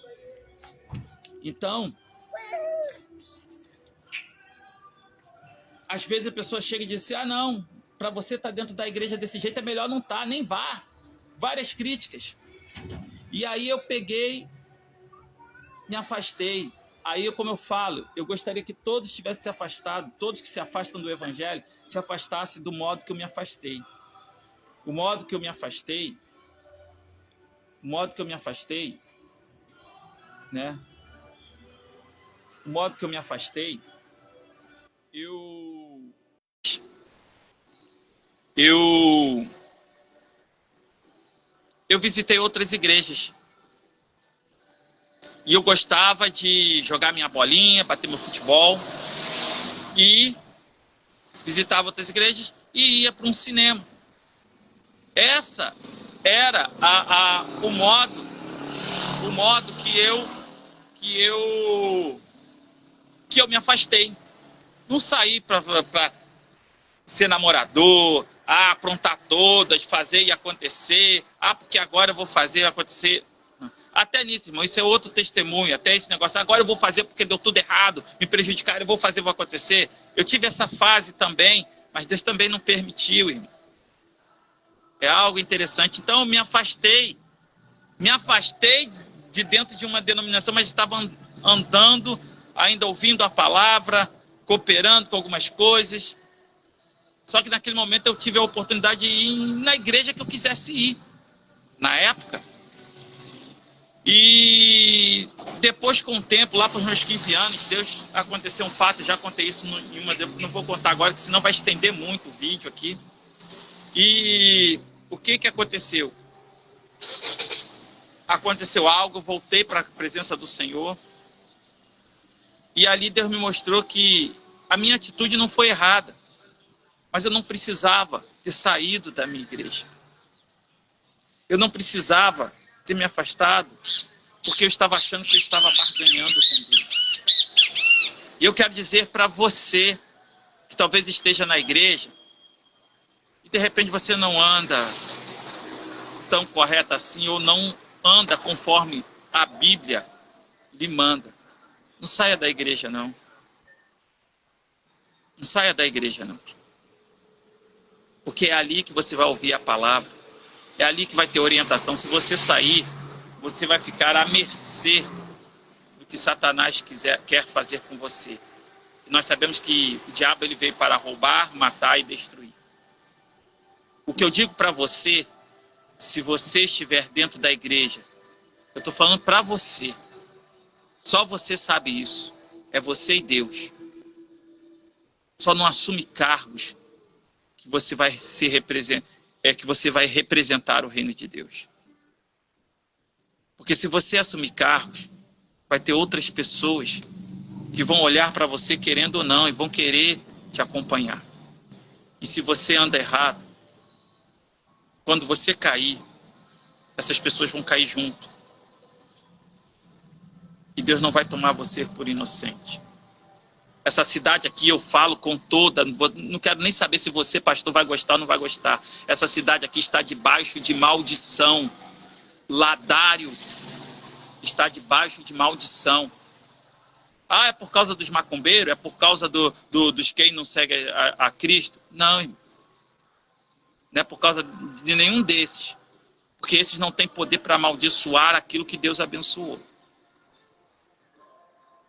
Então, às vezes a pessoa chega e diz assim: não, para você estar dentro da igreja desse jeito é melhor não estar, nem vá. Várias críticas. E aí eu peguei, me afastei. Aí, como eu falo, eu gostaria que todos tivessem se afastado, todos que se afastam do evangelho, se afastassem do modo que eu me afastei. O modo que eu me afastei, né? O modo que eu me afastei, eu visitei outras igrejas. E eu gostava de jogar minha bolinha, bater meu futebol. E visitava outras igrejas e ia para um cinema. Essa era o modo que eu me afastei. Não saí para ser namorador, aprontar todas, fazer e acontecer, porque agora eu vou fazer acontecer. Até nisso, irmão, isso é outro testemunho, até esse negócio, agora eu vou fazer porque deu tudo errado, me prejudicaram, eu vou fazer, vai acontecer. Eu tive essa fase também, mas Deus também não permitiu, irmão. É algo interessante. Então eu me afastei de dentro de uma denominação, mas estava andando, ainda ouvindo a palavra, cooperando com algumas coisas. Só que naquele momento eu tive a oportunidade de ir na igreja que eu quisesse ir, na época. E depois, com o tempo, lá para os meus 15 anos, Deus aconteceu um fato, já contei isso em uma, não vou contar agora, porque senão vai estender muito o vídeo aqui. E o que aconteceu? Aconteceu algo, voltei para a presença do Senhor, e ali Deus me mostrou que a minha atitude não foi errada, mas eu não precisava ter saído da minha igreja. Eu não precisava ter me afastado, porque eu estava achando que eu estava barganhando com Deus. E eu quero dizer para você, que talvez esteja na igreja, e de repente você não anda tão correto assim, ou não anda conforme a Bíblia lhe manda. Não saia da igreja, não. Não saia da igreja, não. Porque é ali que você vai ouvir a palavra. É ali que vai ter orientação. Se você sair, você vai ficar à mercê do que Satanás quer fazer com você. E nós sabemos que o diabo ele veio para roubar, matar e destruir. O que eu digo para você, se você estiver dentro da igreja, eu estou falando para você. Só você sabe isso. É você e Deus. Só não assume cargos que você vai se que você vai representar o reino de Deus. Porque se você assumir cargos, vai ter outras pessoas que vão olhar para você querendo ou não e vão querer te acompanhar. E se você anda errado, quando você cair, essas pessoas vão cair junto. E Deus não vai tomar você por inocente. Essa cidade aqui eu falo com toda, não quero nem saber se você, pastor, vai gostar ou não vai gostar. Essa cidade aqui está debaixo de maldição. Ladário está debaixo de maldição. Ah, é por causa dos macumbeiros? É por causa dos quem não segue a Cristo? Não, irmão. Não é por causa de nenhum desses. Porque esses não têm poder para amaldiçoar aquilo que Deus abençoou.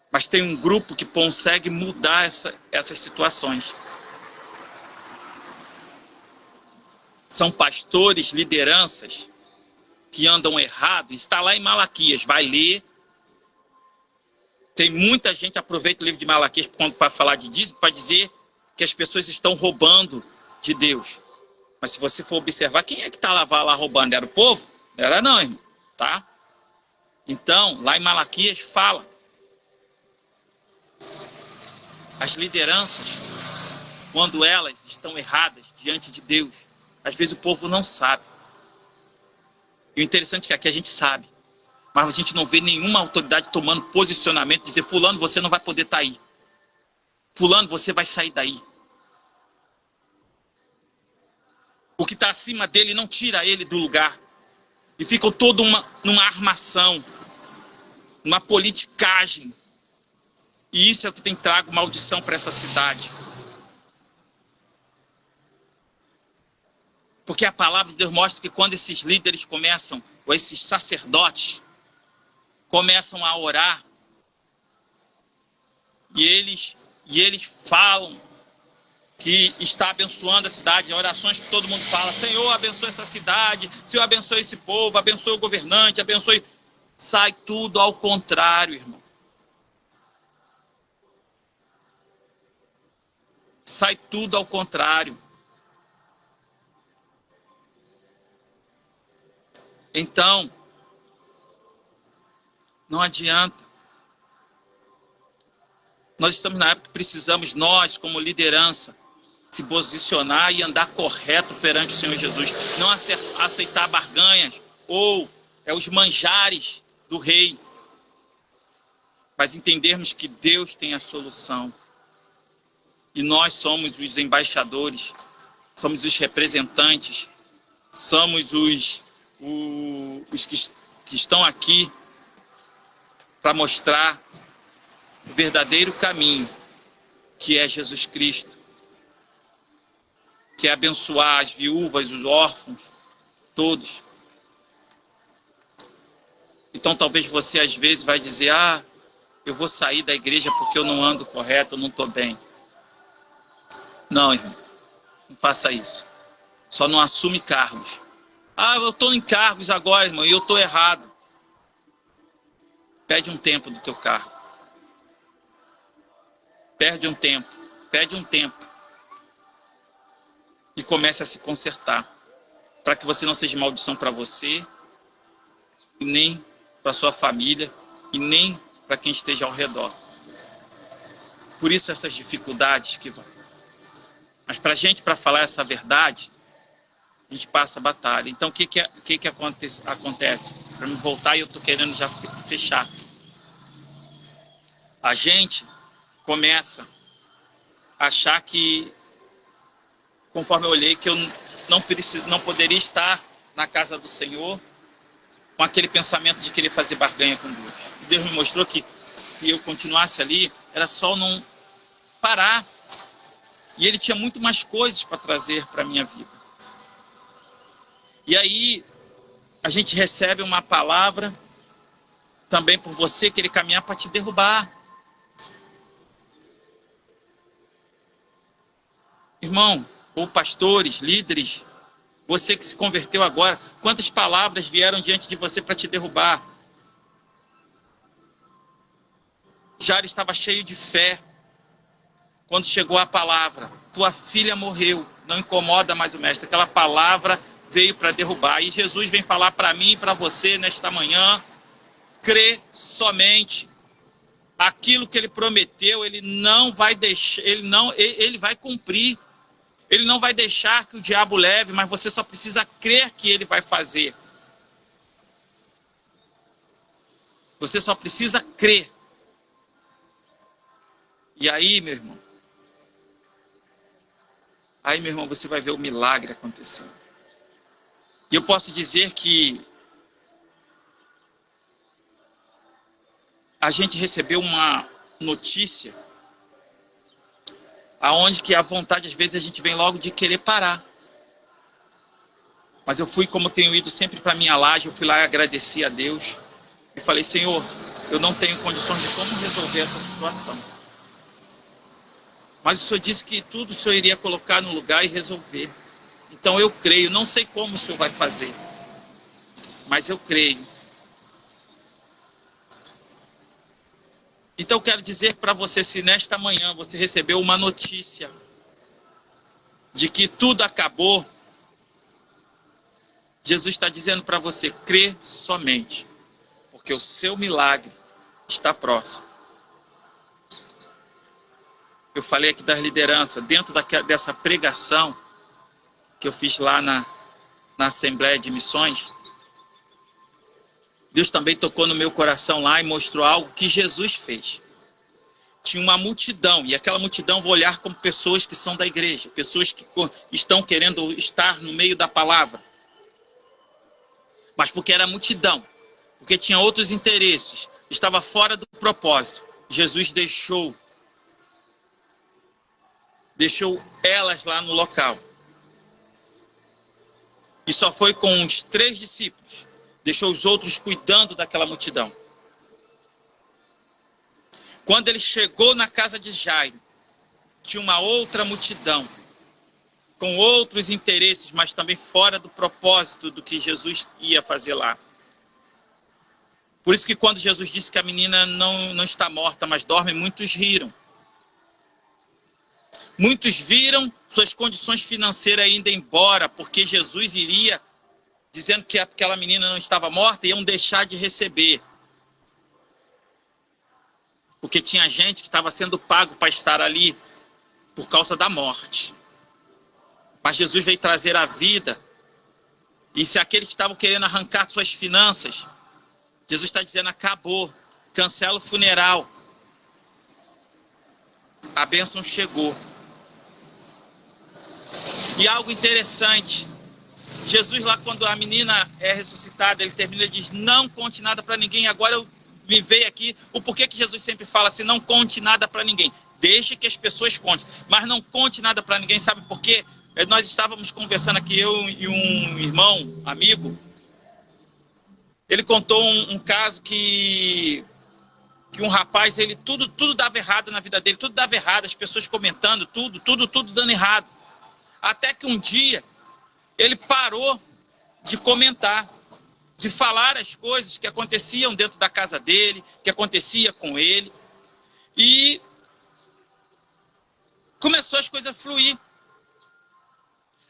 Mas tem um grupo que consegue mudar essas situações. São pastores, lideranças, que andam errado. Está lá em Malaquias, vai ler. Tem muita gente, aproveita o livro de Malaquias para falar de dízimo, para dizer que as pessoas estão roubando de Deus. Mas se você for observar, quem é que está lá roubando? Era o povo? Não era não, irmão. Tá? Então, lá em Malaquias fala. As lideranças, quando elas estão erradas diante de Deus, às vezes o povo não sabe. E o interessante é que aqui a gente sabe. Mas a gente não vê nenhuma autoridade tomando posicionamento, dizer, fulano, você não vai poder estar aí. Fulano, você vai sair daí. O que está acima dele não tira ele do lugar. E ficam toda numa armação, numa politicagem. E isso é o que tem trago maldição para essa cidade. Porque a palavra de Deus mostra que quando esses líderes começam, ou esses sacerdotes, começam a orar, e eles falam que está abençoando a cidade, orações que todo mundo fala, Senhor, abençoe essa cidade, Senhor, abençoe esse povo, abençoe o governante, abençoe... Sai tudo ao contrário, irmão. Sai tudo ao contrário. Então, não adianta. Nós estamos na época que precisamos, nós, como liderança, se posicionar e andar correto perante o Senhor Jesus. Não aceitar barganhas ou os manjares do rei. Mas entendermos que Deus tem a solução. E nós somos os embaixadores, somos os representantes, somos os que estão aqui para mostrar o verdadeiro caminho, que é Jesus Cristo, que é abençoar as viúvas, os órfãos, todos. Então talvez você às vezes vai dizer, eu vou sair da igreja porque eu não ando correto, eu não estou bem. Não, irmão, não faça isso. Só não assume cargos. Eu estou em cargos agora, irmão, e eu estou errado. Pede um tempo do teu cargo. Pede um tempo. E comece a se consertar. Para que você não seja maldição para você, e nem para sua família, e nem para quem esteja ao redor. Por isso essas dificuldades que vão. Mas para a gente, para falar essa verdade, a gente passa a batalha. Então, o que acontece? Para me voltar, e eu estou querendo já fechar. A gente começa a achar que, conforme eu olhei, que eu não poderia estar na casa do Senhor com aquele pensamento de querer fazer barganha com Deus. Deus me mostrou que se eu continuasse ali, era só não parar. E Ele tinha muito mais coisas para trazer para a minha vida. E aí, a gente recebe uma palavra também por você querer caminhar para te derrubar. Irmão, ou pastores, líderes, você que se converteu agora, quantas palavras vieram diante de você para te derrubar? Jairo estava cheio de fé. Quando chegou a palavra, tua filha morreu, não incomoda mais o mestre. Aquela palavra veio para derrubar. E Jesus vem falar para mim e para você nesta manhã, crê somente. Aquilo que ele prometeu, ele não vai deixar, ele vai cumprir. Ele não vai deixar que o diabo leve, mas você só precisa crer que ele vai fazer. Você só precisa crer. E aí, meu irmão, você vai ver o milagre acontecendo. E eu posso dizer que a gente recebeu uma notícia aonde que a vontade, às vezes, a gente vem logo de querer parar. Mas eu fui, como eu tenho ido sempre para a minha laje, eu fui lá e agradeci a Deus. E falei, Senhor, eu não tenho condições de como resolver essa situação. Mas o Senhor disse que tudo o Senhor iria colocar no lugar e resolver. Então eu creio, não sei como o Senhor vai fazer, mas eu creio. Então eu quero dizer para você, se nesta manhã você recebeu uma notícia de que tudo acabou, Jesus está dizendo para você, crê somente, porque o seu milagre está próximo. Eu falei aqui das lideranças, dentro dessa pregação que eu fiz lá na Assembleia de Missões, Deus também tocou no meu coração lá e mostrou algo que Jesus fez. Tinha uma multidão, e aquela multidão vou olhar como pessoas que são da igreja, pessoas que estão querendo estar no meio da palavra. Mas porque era multidão, porque tinha outros interesses, estava fora do propósito. Jesus deixou elas lá no local. E só foi com os 3 discípulos. Deixou os outros cuidando daquela multidão. Quando ele chegou na casa de Jairo, tinha uma outra multidão, com outros interesses, mas também fora do propósito do que Jesus ia fazer lá. Por isso que quando Jesus disse que a menina não está morta, mas dorme, muitos riram. Muitos viram suas condições financeiras ainda embora, porque Jesus iria, dizendo que aquela menina não estava morta, iam deixar de receber. Porque tinha gente que estava sendo pago para estar ali por causa da morte. Mas Jesus veio trazer a vida. E se aqueles que estavam querendo arrancar suas finanças, Jesus está dizendo, acabou, cancela o funeral. A bênção chegou. E algo interessante, Jesus lá quando a menina é ressuscitada, ele termina e diz, não conte nada para ninguém. Agora eu me veio aqui, o porquê que Jesus sempre fala assim, não conte nada para ninguém. Deixe que as pessoas contem, mas não conte nada para ninguém, sabe por quê? Nós estávamos conversando aqui, eu e um irmão, amigo, ele contou um caso que um rapaz, ele tudo dava errado na vida dele, tudo dava errado, as pessoas comentando, tudo dando errado. Até que um dia, ele parou de comentar, de falar as coisas que aconteciam dentro da casa dele, que acontecia com ele, e começou as coisas a fluir.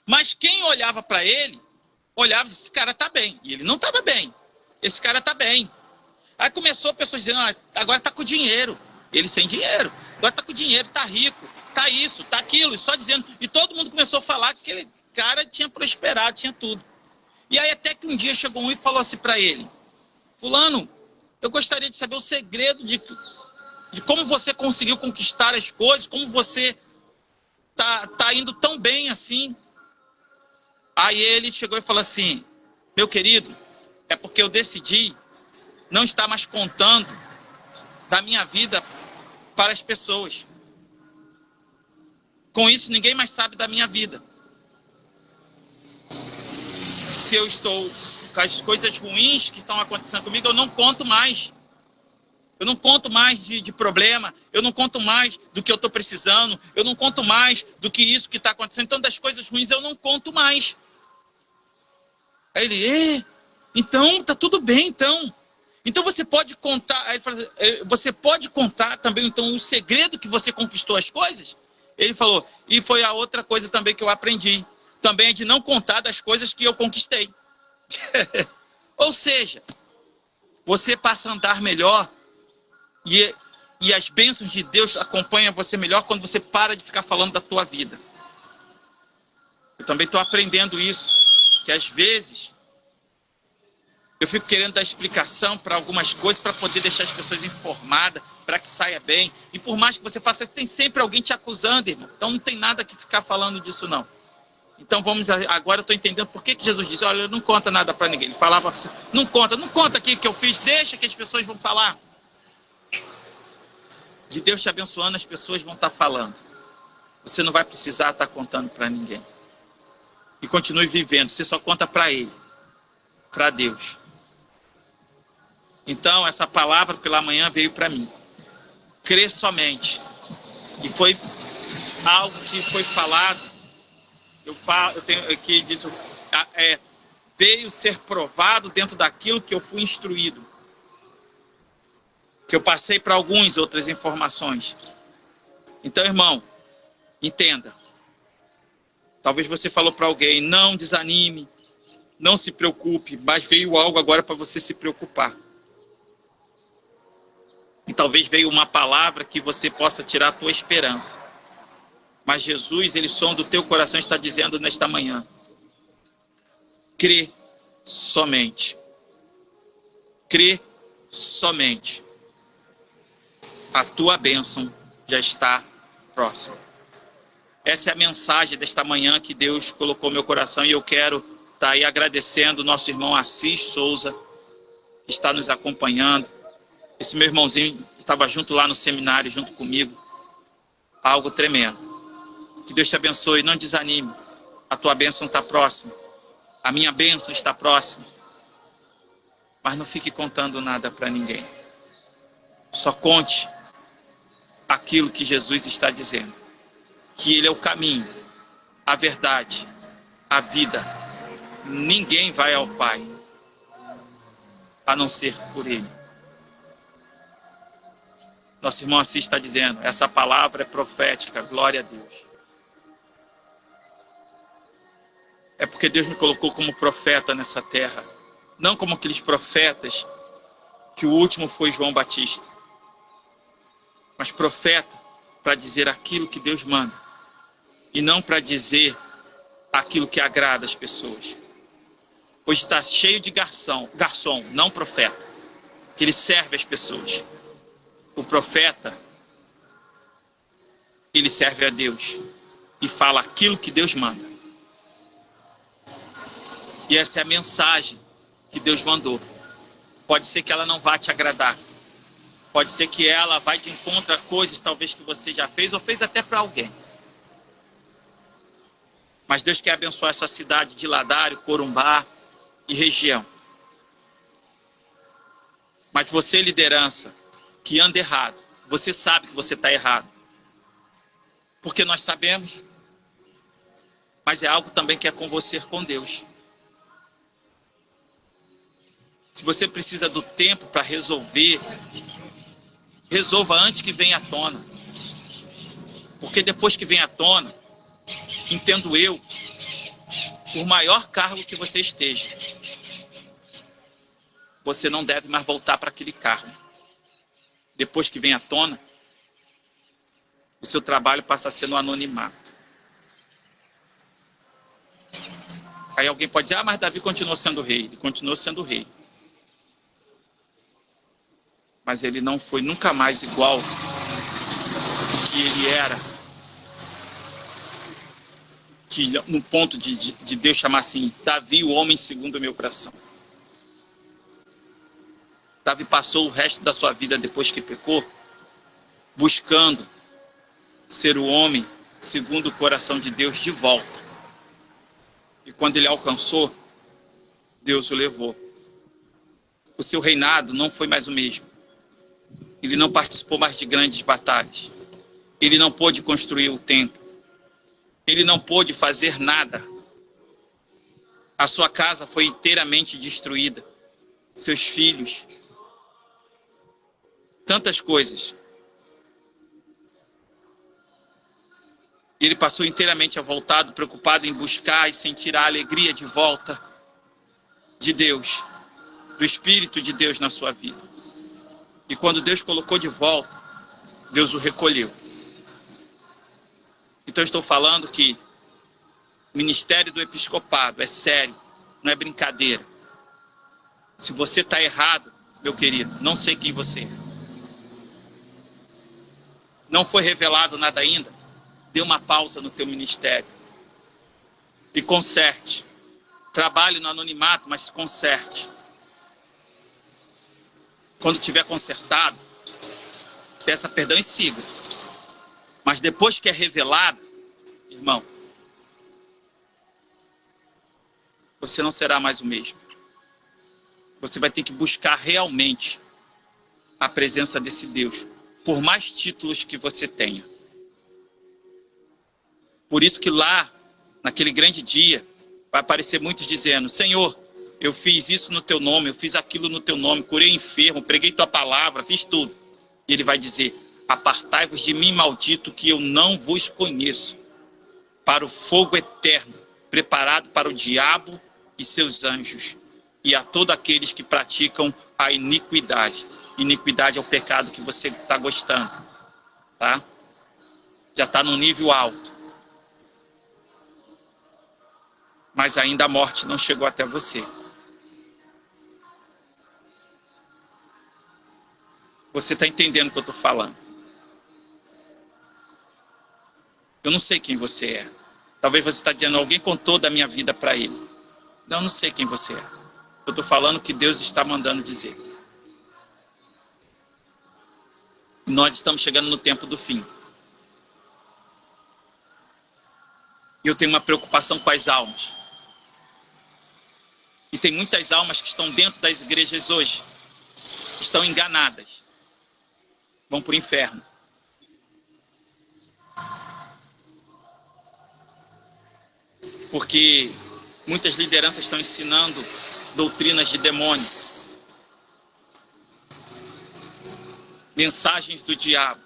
Mas quem olhava para ele, olhava e disse, esse cara está bem. E ele não estava bem. Esse cara está bem. Aí começou a pessoa dizendo, agora está com dinheiro. Ele sem dinheiro. Agora está com dinheiro, está rico, está isso, está aquilo. E só dizendo. E todo mundo começou a falar que ele cara tinha prosperado, tinha tudo. E aí até que um dia chegou um e falou assim para ele: fulano, eu gostaria de saber o segredo de como você conseguiu conquistar as coisas, como você tá indo tão bem assim. Aí ele chegou e falou assim: meu querido, é porque eu decidi não estar mais contando da minha vida para as pessoas. Com isso, ninguém mais sabe da minha vida. Se eu estou com as coisas ruins que estão acontecendo comigo, eu não conto mais. Eu não conto mais de problema, eu não conto mais do que eu estou precisando, eu não conto mais do que isso que está acontecendo. Então, das coisas ruins eu não conto mais. Aí ele, então, tá tudo bem, então. Então você pode contar, aí ele fala assim, você pode contar também, então, o segredo que você conquistou as coisas? Ele falou, e foi a outra coisa também que eu aprendi, também é de não contar das coisas que eu conquistei. Ou seja, você passa a andar melhor e as bênçãos de Deus acompanham você melhor quando você para de ficar falando da tua vida. Eu também estou aprendendo isso, que às vezes eu fico querendo dar explicação para algumas coisas para poder deixar as pessoas informadas, para que saia bem. E por mais que você faça, tem sempre alguém te acusando, irmão. Então não tem nada que ficar falando disso, não. Então vamos, agora eu estou entendendo por que Jesus disse, olha, não conta nada para ninguém. Ele falava, não conta aqui que eu fiz, deixa que as pessoas vão falar. De Deus te abençoando, as pessoas vão estar falando. Você não vai precisar estar contando para ninguém. E continue vivendo, você só conta para Ele, para Deus. Então, essa palavra pela manhã veio para mim. Crer somente. E foi algo que foi falado, eu tenho aqui, disso, veio ser provado dentro daquilo que eu fui instruído. Que eu passei para algumas outras informações. Então, irmão, entenda. Talvez você falou para alguém, não desanime, não se preocupe, mas veio algo agora para você se preocupar. E talvez veio uma palavra que você possa tirar a tua esperança. Mas Jesus, ele sonda o teu coração, está dizendo nesta manhã. Crê somente. Crê somente. A tua bênção já está próxima. Essa é a mensagem desta manhã que Deus colocou no meu coração e eu quero estar aí agradecendo o nosso irmão Assis Souza, que está nos acompanhando. Esse meu irmãozinho estava junto lá no seminário, junto comigo. Algo tremendo. Que Deus te abençoe, não desanime. A tua bênção está próxima. A minha bênção está próxima. Mas não fique contando nada para ninguém. Só conte aquilo que Jesus está dizendo. Que Ele é o caminho, a verdade, a vida. Ninguém vai ao Pai a não ser por Ele. Nosso irmão Assis está dizendo, essa palavra é profética, glória a Deus. É porque Deus me colocou como profeta nessa terra. Não como aqueles profetas que o último foi João Batista. Mas profeta para dizer aquilo que Deus manda. E não para dizer aquilo que agrada as pessoas. Hoje está cheio de garçom, não profeta. Que ele serve as pessoas. O profeta, ele serve a Deus. E fala aquilo que Deus manda. E essa é a mensagem que Deus mandou. Pode ser que ela não vá te agradar. Pode ser que ela vá de encontro a coisas talvez que você já fez ou fez até para alguém. Mas Deus quer abençoar essa cidade de Ladário, Corumbá e região. Mas você, liderança, que anda errado, você sabe que você está errado. Porque nós sabemos. Mas é algo também que é com você, com Deus. Se você precisa do tempo para resolver, resolva antes que venha à tona. Porque depois que vem à tona, entendo eu, por maior cargo que você esteja, você não deve mais voltar para aquele cargo. Depois que vem à tona, o seu trabalho passa a ser no anonimato. Aí alguém pode dizer, mas Davi continuou sendo rei. Ele continuou sendo rei. Mas ele não foi nunca mais igual que ele era. Que, no ponto de Deus chamar assim, Davi, o homem segundo o meu coração. Davi passou o resto da sua vida, depois que pecou, buscando ser o homem segundo o coração de Deus de volta. E quando ele alcançou, Deus o levou. O seu reinado não foi mais o mesmo. Ele não participou mais de grandes batalhas. Ele não pôde construir o templo. Ele não pôde fazer nada. A sua casa foi inteiramente destruída. Seus filhos. Tantas coisas. E ele passou inteiramente voltado, preocupado em buscar e sentir a alegria de volta de Deus, do Espírito de Deus na sua vida. E quando Deus colocou de volta, Deus o recolheu. Então estou falando que o ministério do episcopado é sério, não é brincadeira. Se você está errado, meu querido, não sei quem você é. Não foi revelado nada ainda? Dê uma pausa no teu ministério. E conserte. Trabalhe no anonimato, mas conserte. Quando tiver consertado, peça perdão e siga. Mas depois que é revelado, irmão, você não será mais o mesmo. Você vai ter que buscar realmente a presença desse Deus, por mais títulos que você tenha. Por isso que lá, naquele grande dia, vai aparecer muitos dizendo, Senhor, eu fiz isso no teu nome, eu fiz aquilo no teu nome, curei enfermo, preguei tua palavra, fiz tudo. E ele vai dizer, apartai-vos de mim, maldito, que eu não vos conheço, para o fogo eterno, preparado para o diabo e seus anjos, e a todos aqueles que praticam a iniquidade. Iniquidade é o pecado que você está gostando, tá? Já está num nível alto. Mas ainda a morte não chegou até você. Você está entendendo o que eu estou falando? Eu não sei quem você é. Talvez você está dizendo, alguém contou da minha vida para ele. Não, eu não sei quem você é. Eu estou falando o que Deus está mandando dizer. Nós estamos chegando no tempo do fim. E eu tenho uma preocupação com as almas. E tem muitas almas que estão dentro das igrejas hoje. Estão enganadas. Vão para o inferno. Porque muitas lideranças estão ensinando doutrinas de demônio. Mensagens do diabo.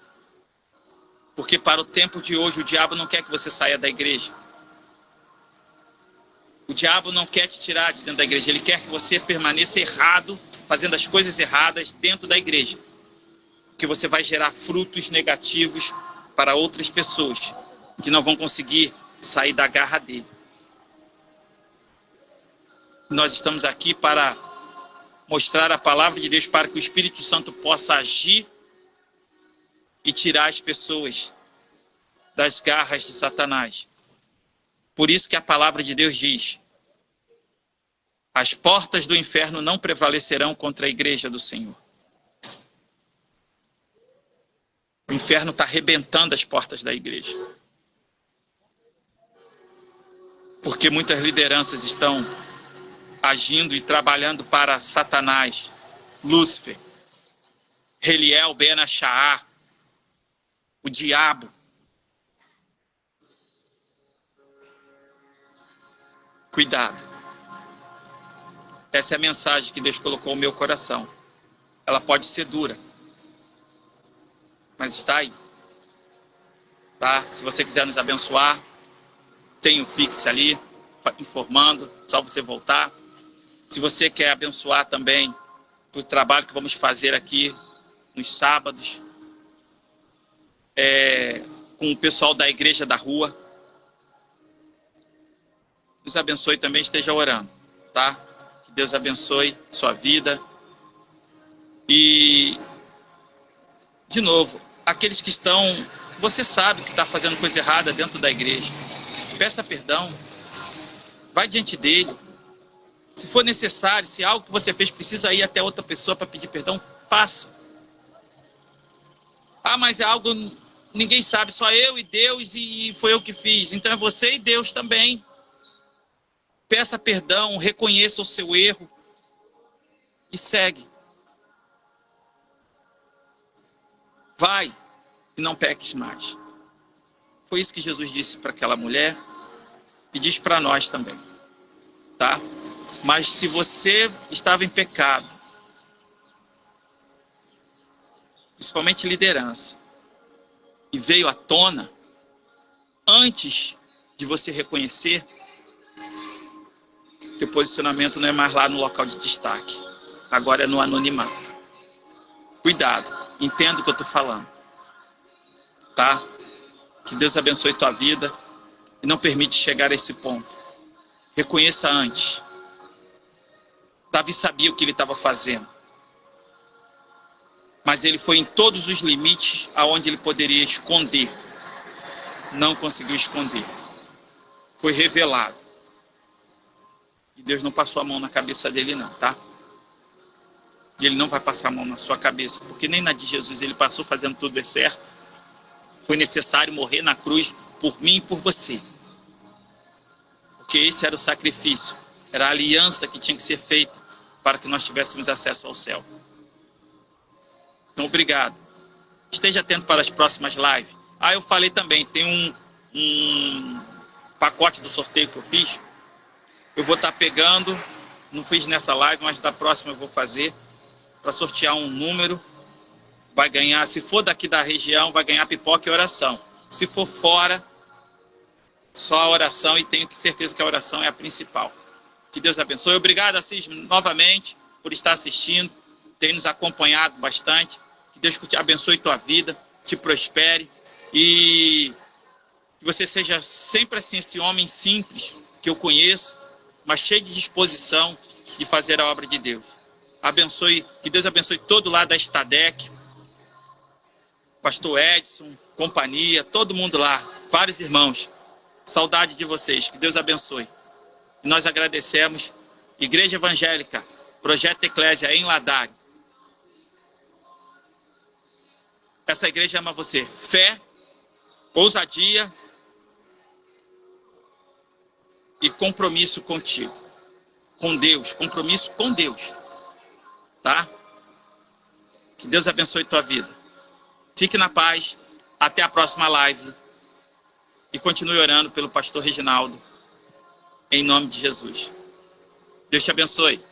Porque para o tempo de hoje, o diabo não quer que você saia da igreja. O diabo não quer te tirar de dentro da igreja. Ele quer que você permaneça errado, fazendo as coisas erradas dentro da igreja. Porque você vai gerar frutos negativos para outras pessoas, que não vão conseguir sair da garra dele. Nós estamos aqui para mostrar a palavra de Deus, para que o Espírito Santo possa agir e tirar as pessoas das garras de Satanás. Por isso que a palavra de Deus diz, as portas do inferno não prevalecerão contra a igreja do Senhor. O inferno está arrebentando as portas da igreja. Porque muitas lideranças estão agindo e trabalhando para Satanás, Lúcifer, Heliel, Ben-Achaá, o diabo. Cuidado. Essa é a mensagem que Deus colocou no meu coração. Ela pode ser dura, mas está aí. Tá? Se você quiser nos abençoar, tem o Pix ali, informando, só você voltar. Se você quer abençoar também o trabalho que vamos fazer aqui nos sábados, com o pessoal da Igreja da Rua, Deus abençoe também, esteja orando, tá? Que Deus abençoe sua vida. E, de novo, aqueles que estão... Você sabe que está fazendo coisa errada dentro da igreja. Peça perdão. Vai diante dele. Se for necessário, se algo que você fez precisa ir até outra pessoa para pedir perdão, faça. Ah, mas é algo... Ninguém sabe, só eu e Deus, e foi eu que fiz. Então é você e Deus também. Peça perdão, reconheça o seu erro e segue. Vai e não peques mais. Foi isso que Jesus disse para aquela mulher e diz para nós também, tá? Mas se você estava em pecado, principalmente liderança, e veio à tona antes de você reconhecer, teu posicionamento não é mais lá no local de destaque, agora é no anonimato. Cuidado, entenda o que eu estou falando, tá? Que Deus abençoe tua vida e não permite chegar a esse ponto. Reconheça antes. Davi sabia o que ele estava fazendo, mas ele foi em todos os limites aonde ele poderia esconder. Não conseguiu esconder. Foi revelado. E Deus não passou a mão na cabeça dele não, tá? E ele não vai passar a mão na sua cabeça, porque nem na de Jesus ele passou fazendo tudo certo. Foi necessário morrer na cruz por mim e por você. Porque esse era o sacrifício. Era a aliança que tinha que ser feita para que nós tivéssemos acesso ao céu. Então, obrigado. Esteja atento para as próximas lives. Ah, eu falei também, tem um pacote do sorteio que eu fiz. Eu vou estar pegando, não fiz nessa live, mas da próxima eu vou fazer, para sortear um número. Vai ganhar, se for daqui da região, vai ganhar pipoca e oração. Se for fora, só a oração, e tenho certeza que a oração é a principal. Que Deus abençoe. Obrigado, Assis, novamente, por estar assistindo, tem nos acompanhado bastante. Que Deus te abençoe tua vida, te prospere e que você seja sempre assim, esse homem simples que eu conheço, mas cheio de disposição de fazer a obra de Deus. Abençoe, que Deus abençoe todo lado da Estadec, Pastor Edson, companhia, todo mundo lá, vários irmãos. Saudade de vocês, que Deus abençoe. E nós agradecemos. Igreja Evangélica, Projeto Eclésia em Ladari. Essa igreja ama você. Fé, ousadia e compromisso contigo. Com Deus, compromisso com Deus. Tá? Que Deus abençoe tua vida. Fique na paz. Até a próxima live. E continue orando pelo pastor Reginaldo. Em nome de Jesus. Deus te abençoe.